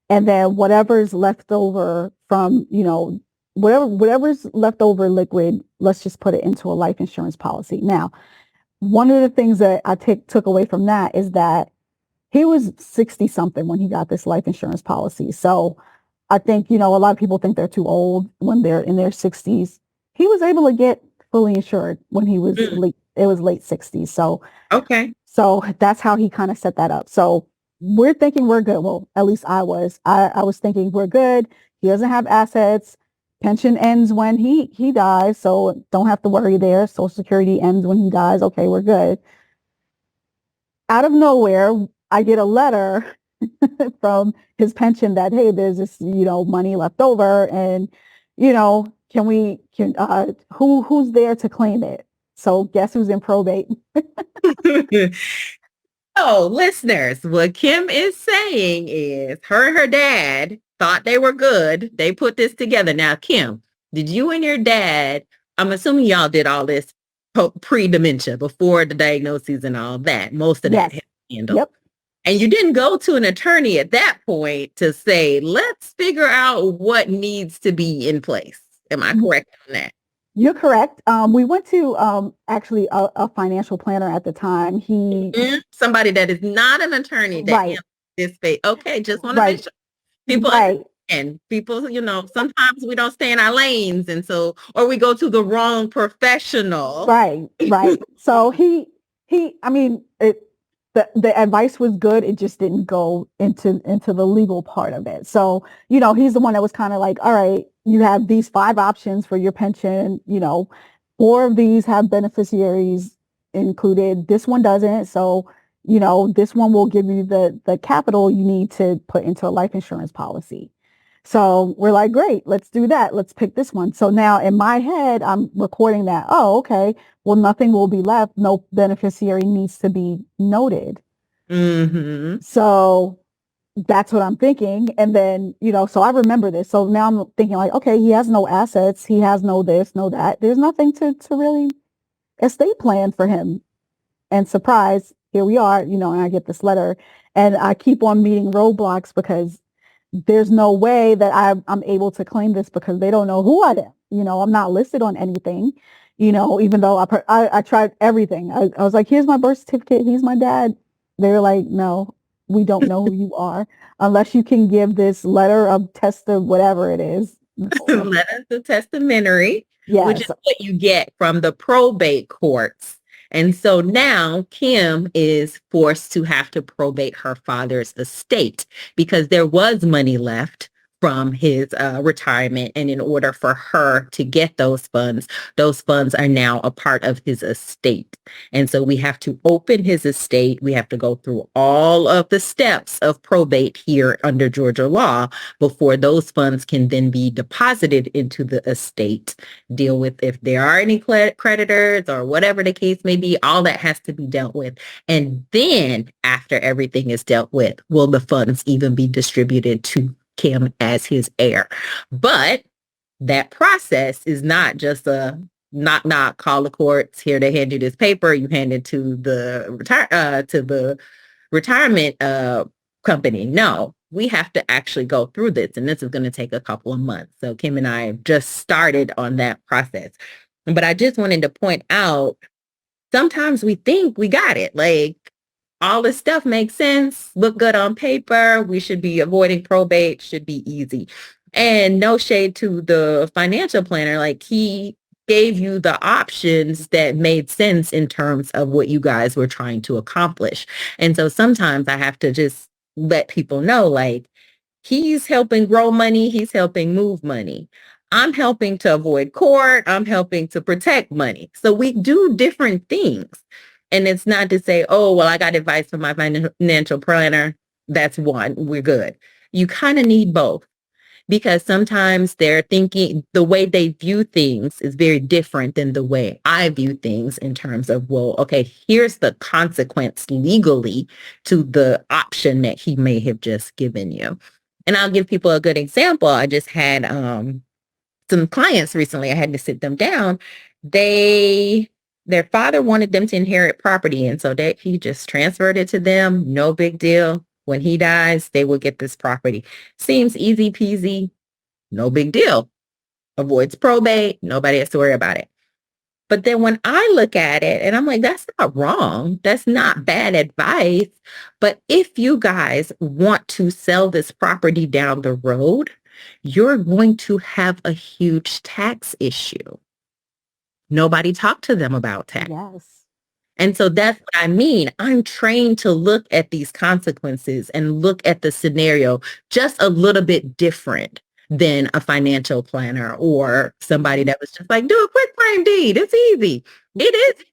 and then whatever's left over from, whatever's left over liquid, let's just put it into a life insurance policy. Now, one of the things that I took away from that is that he was 60 something when he got this life insurance policy. So I think, a lot of people think they're too old when they're in their 60s. He was able to get fully insured when he was Mm, late, it was late 60s. okay. So that's how he kind of set that up. So we're thinking we're good. Well, at least I was. I was thinking we're good. He doesn't have assets. Pension ends when he dies, so don't have to worry there. Social Security ends when he dies. Okay, we're good. Out of nowhere, I get a letter from his pension that, hey, there's this, money left over and, who's there to claim it? So guess who's in probate? Oh, listeners, what Kim is saying is her and her dad thought they were good. They put this together. Now, Kim, did you and your dad, I'm assuming y'all did all this pre-dementia, before the diagnoses and all that, most of that Yes. had handled. Yep. And you didn't go to an attorney at that point to say, let's figure out what needs to be in place. Am I correct on that? You're correct. We went to actually a financial planner at the time. Somebody that is not an attorney that Right, handles this space. Okay, just want to make right, sure people right. understand. People, sometimes we don't stay in our lanes, and so, or we go to the wrong professional. Right, right. So I mean, the advice was good. It just didn't go into the legal part of it. So, he's the one that was kind of like, all right, you have these 5 options for your pension, 4 of these have beneficiaries included. This one doesn't. So, this one will give you the capital you need to put into a life insurance policy. So we're like, great, let's do that. Let's pick this one. So now in my head, I'm recording that. Oh, okay. Well, nothing will be left. No beneficiary needs to be noted. Mm-hmm. So that's what I'm thinking. And then, so I remember this. So now I'm thinking like, okay, he has no assets. He has no this, no that. There's nothing to really estate plan for him. And surprise, here we are, and I get this letter and I keep on meeting roadblocks because there's no way that I'm able to claim this because they don't know who I am. I'm not listed on anything, even though I tried everything. I was like, here's my birth certificate. He's my dad. They were like, no, we don't know who you are unless you can give this letter of test of whatever it is. No. Letters of testamentary, which is Yes. what you get from the probate courts. And so now Kim is forced to have to probate her father's estate because there was money left from his retirement. And in order for her to get those funds are now a part of his estate. And so we have to open his estate. We have to go through all of the steps of probate here under Georgia law before those funds can then be deposited into the estate. Deal with if there are any creditors or whatever the case may be, all that has to be dealt with. And then after everything is dealt with, will the funds even be distributed to Kim as his heir? But that process is not just a knock knock, call the courts, here they hand you this paper, you hand it to the retirement company. No, we have to actually go through this, and this is going to take a couple of months. So Kim and I just started on that process. But I just wanted to point out, sometimes we think we got it. Like, all this stuff makes sense, look good on paper. We should be avoiding probate, should be easy. And no shade to the financial planner. Like, he gave you the options that made sense in terms of what you guys were trying to accomplish. And so sometimes I have to just let people know, like, he's helping grow money. He's helping move money. I'm helping to avoid court. I'm helping to protect money. So we do different things. And it's not to say, oh, well, I got advice from my financial planner. That's one. We're good. You kind of need both, because sometimes they're thinking, the way they view things is very different than the way I view things, in terms of, well, okay, here's the consequence legally to the option that he may have just given you. And I'll give people a good example. I just had some clients recently. I had to sit them down. Their father wanted them to inherit property, and so that he just transferred it to them. No big deal. When he dies, they will get this property. Seems easy peasy, no big deal. Avoids probate. Nobody has to worry about it. But then when I look at it and I'm like, that's not wrong. That's not bad advice. But if you guys want to sell this property down the road, you're going to have a huge tax issue. Nobody talked to them about tax. Yes. And so that's what I mean. I'm trained to look at these consequences and look at the scenario just a little bit different than a financial planner or somebody that was just like, do a quick claim deed. It's easy. It is.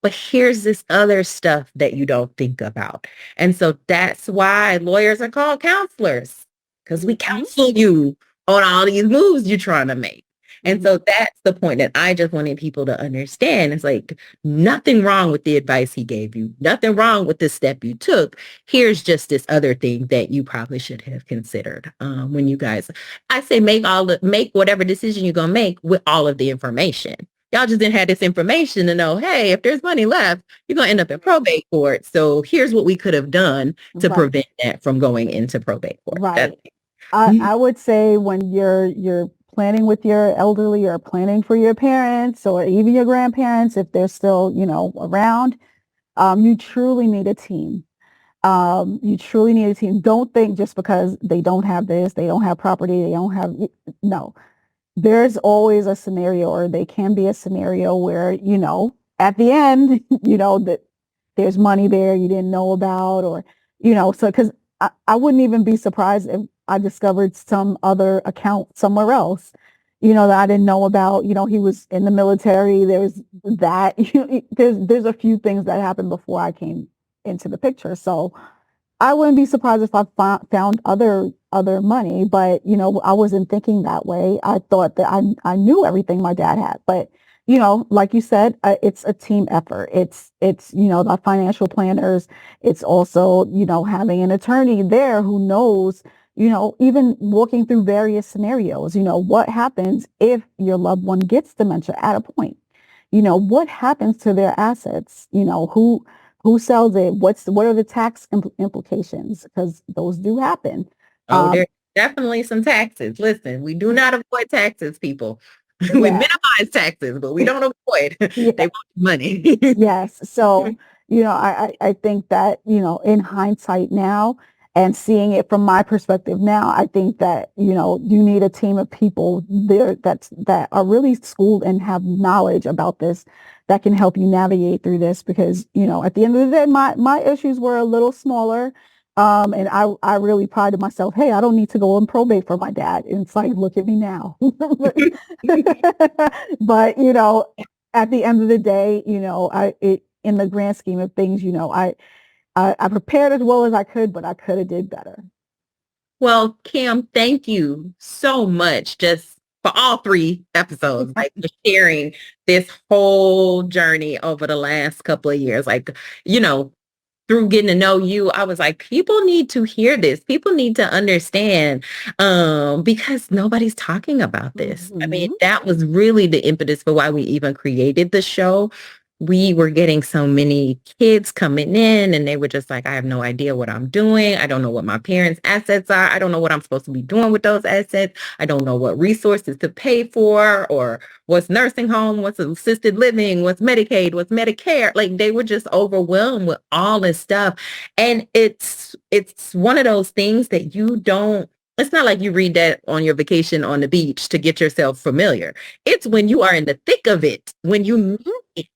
But here's this other stuff that you don't think about. And so that's why lawyers are called counselors, because we counsel you on all these moves you're trying to make. And so that's the point that I just wanted people to understand. It's like, nothing wrong with the advice he gave you. Nothing wrong with the step you took. Here's just this other thing that you probably should have considered when you guys, I say, make whatever decision you're going to make with all of the information. Y'all just didn't have this information to know, hey, if there's money left, you're going to end up in probate court. So here's what we could have done to prevent that from going into probate court. Right. I would say when you're planning with your elderly, or planning for your parents or even your grandparents, if they're still, around, you truly need a team. You truly need a team. Don't think just because they don't have this, they don't have property, they don't have, no. There's always a scenario, or they can be a scenario where, at the end, that there's money there you didn't know about, or, so because I wouldn't even be surprised if I discovered some other account somewhere else, that I didn't know about. He was in the military. There's that, there's a few things that happened before I came into the picture. So I wouldn't be surprised if I found other money, but I wasn't thinking that way. I thought that I knew everything my dad had, but like you said, it's a team effort. It's the financial planners. It's also having an attorney there who knows, even walking through various scenarios. What happens if your loved one gets dementia at a point? What happens to their assets? Who sells it? What are the tax implications? Because those do happen. There's definitely some taxes. Listen, we do not avoid taxes, people. We Yeah. minimize taxes, but we don't avoid. Yeah. They want money. Yes. So, I think that, in hindsight now, and seeing it from my perspective now, I think that, you need a team of people there that are really schooled and have knowledge about this, that can help you navigate through this. Because, at the end of the day, my issues were a little smaller. And I really prided myself, hey, I don't need to go on probate for my dad. And it's like, look at me now. But, at the end of the day, in the grand scheme of things, I prepared as well as I could, but I could have did better. Well, Kim, thank you so much just for all three episodes, like for sharing this whole journey over the last couple of years. Like, you know, through getting to know you, I was like, people need to hear this. People need to understand because nobody's talking about this. I mean, Mhm. that was really the impetus for why we even created the show. We were getting so many kids coming in and they were just like, I have no idea what I'm doing. I don't know what my parents' assets are. I don't know what I'm supposed to be doing with those assets. I don't know what resources to pay for or what's nursing home, what's assisted living, what's Medicaid, what's Medicare. Like they were just overwhelmed with all this stuff. And it's one of those things that you don't, it's not like you read that on your vacation on the beach to get yourself familiar. It's when you are in the thick of it, when you Mhm. meet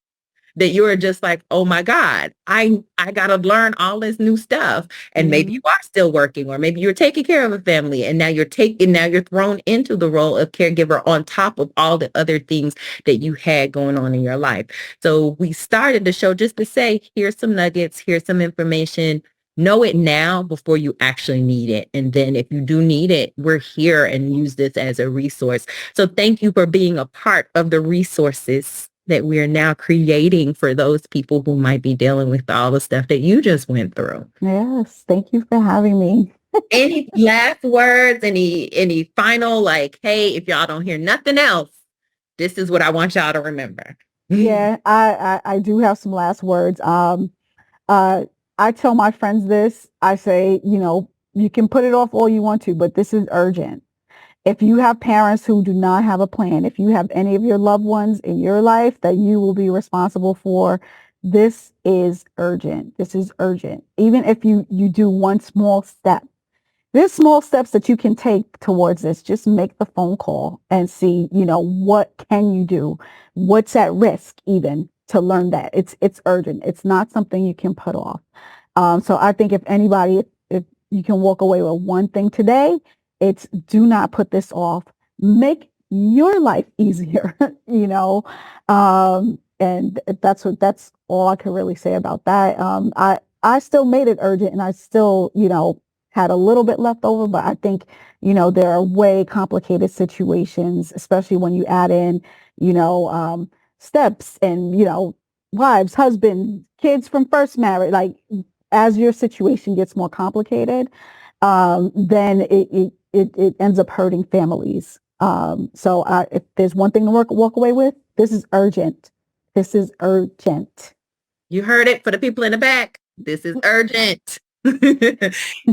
that you're just like, oh my God, I gotta learn all this new stuff. And maybe Mhm. you are still working, or maybe you're taking care of a family, and now you're thrown into the role of caregiver on top of all the other things that you had going on in your life. So we started the show just to say, here's some nuggets, here's some information. Know it now before you actually need it. And then if you do need it, we're here and use this as a resource. So thank you for being a part of the resources that we are now creating for those people who might be dealing with all the stuff that you just went through. Yes, thank you for having me. Any last words, any final like, hey, if y'all don't hear nothing else, this is what I want y'all to remember. Yeah, I do have some last words. Uh, I tell my friends this. I say, you can put it off all you want to, but this is urgent. If you have parents who do not have a plan, if you have any of your loved ones in your life that you will be responsible for, this is urgent. This is urgent. Even if you do one small step, there's small steps that you can take towards this. Just make the phone call and see, what can you do? What's at risk even to learn that. It's urgent. It's not something you can put off. So I think if you can walk away with one thing today, it's do not put this off. Make your life easier, and that's all I can really say about that. I still made it urgent and I still, had a little bit left over, but I think, there are way complicated situations, especially when you add in, steps and, wives, husband, kids from first marriage. Like as your situation gets more complicated, then it ends up hurting families. So if there's one thing to walk away with, this is urgent. This is urgent. You heard it for the people in the back. This is urgent.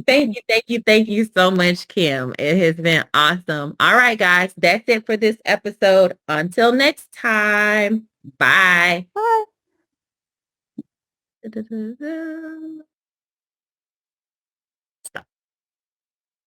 Thank you so much, Kim. It has been awesome. All right, guys, that's it for this episode. Until next time, bye. Bye.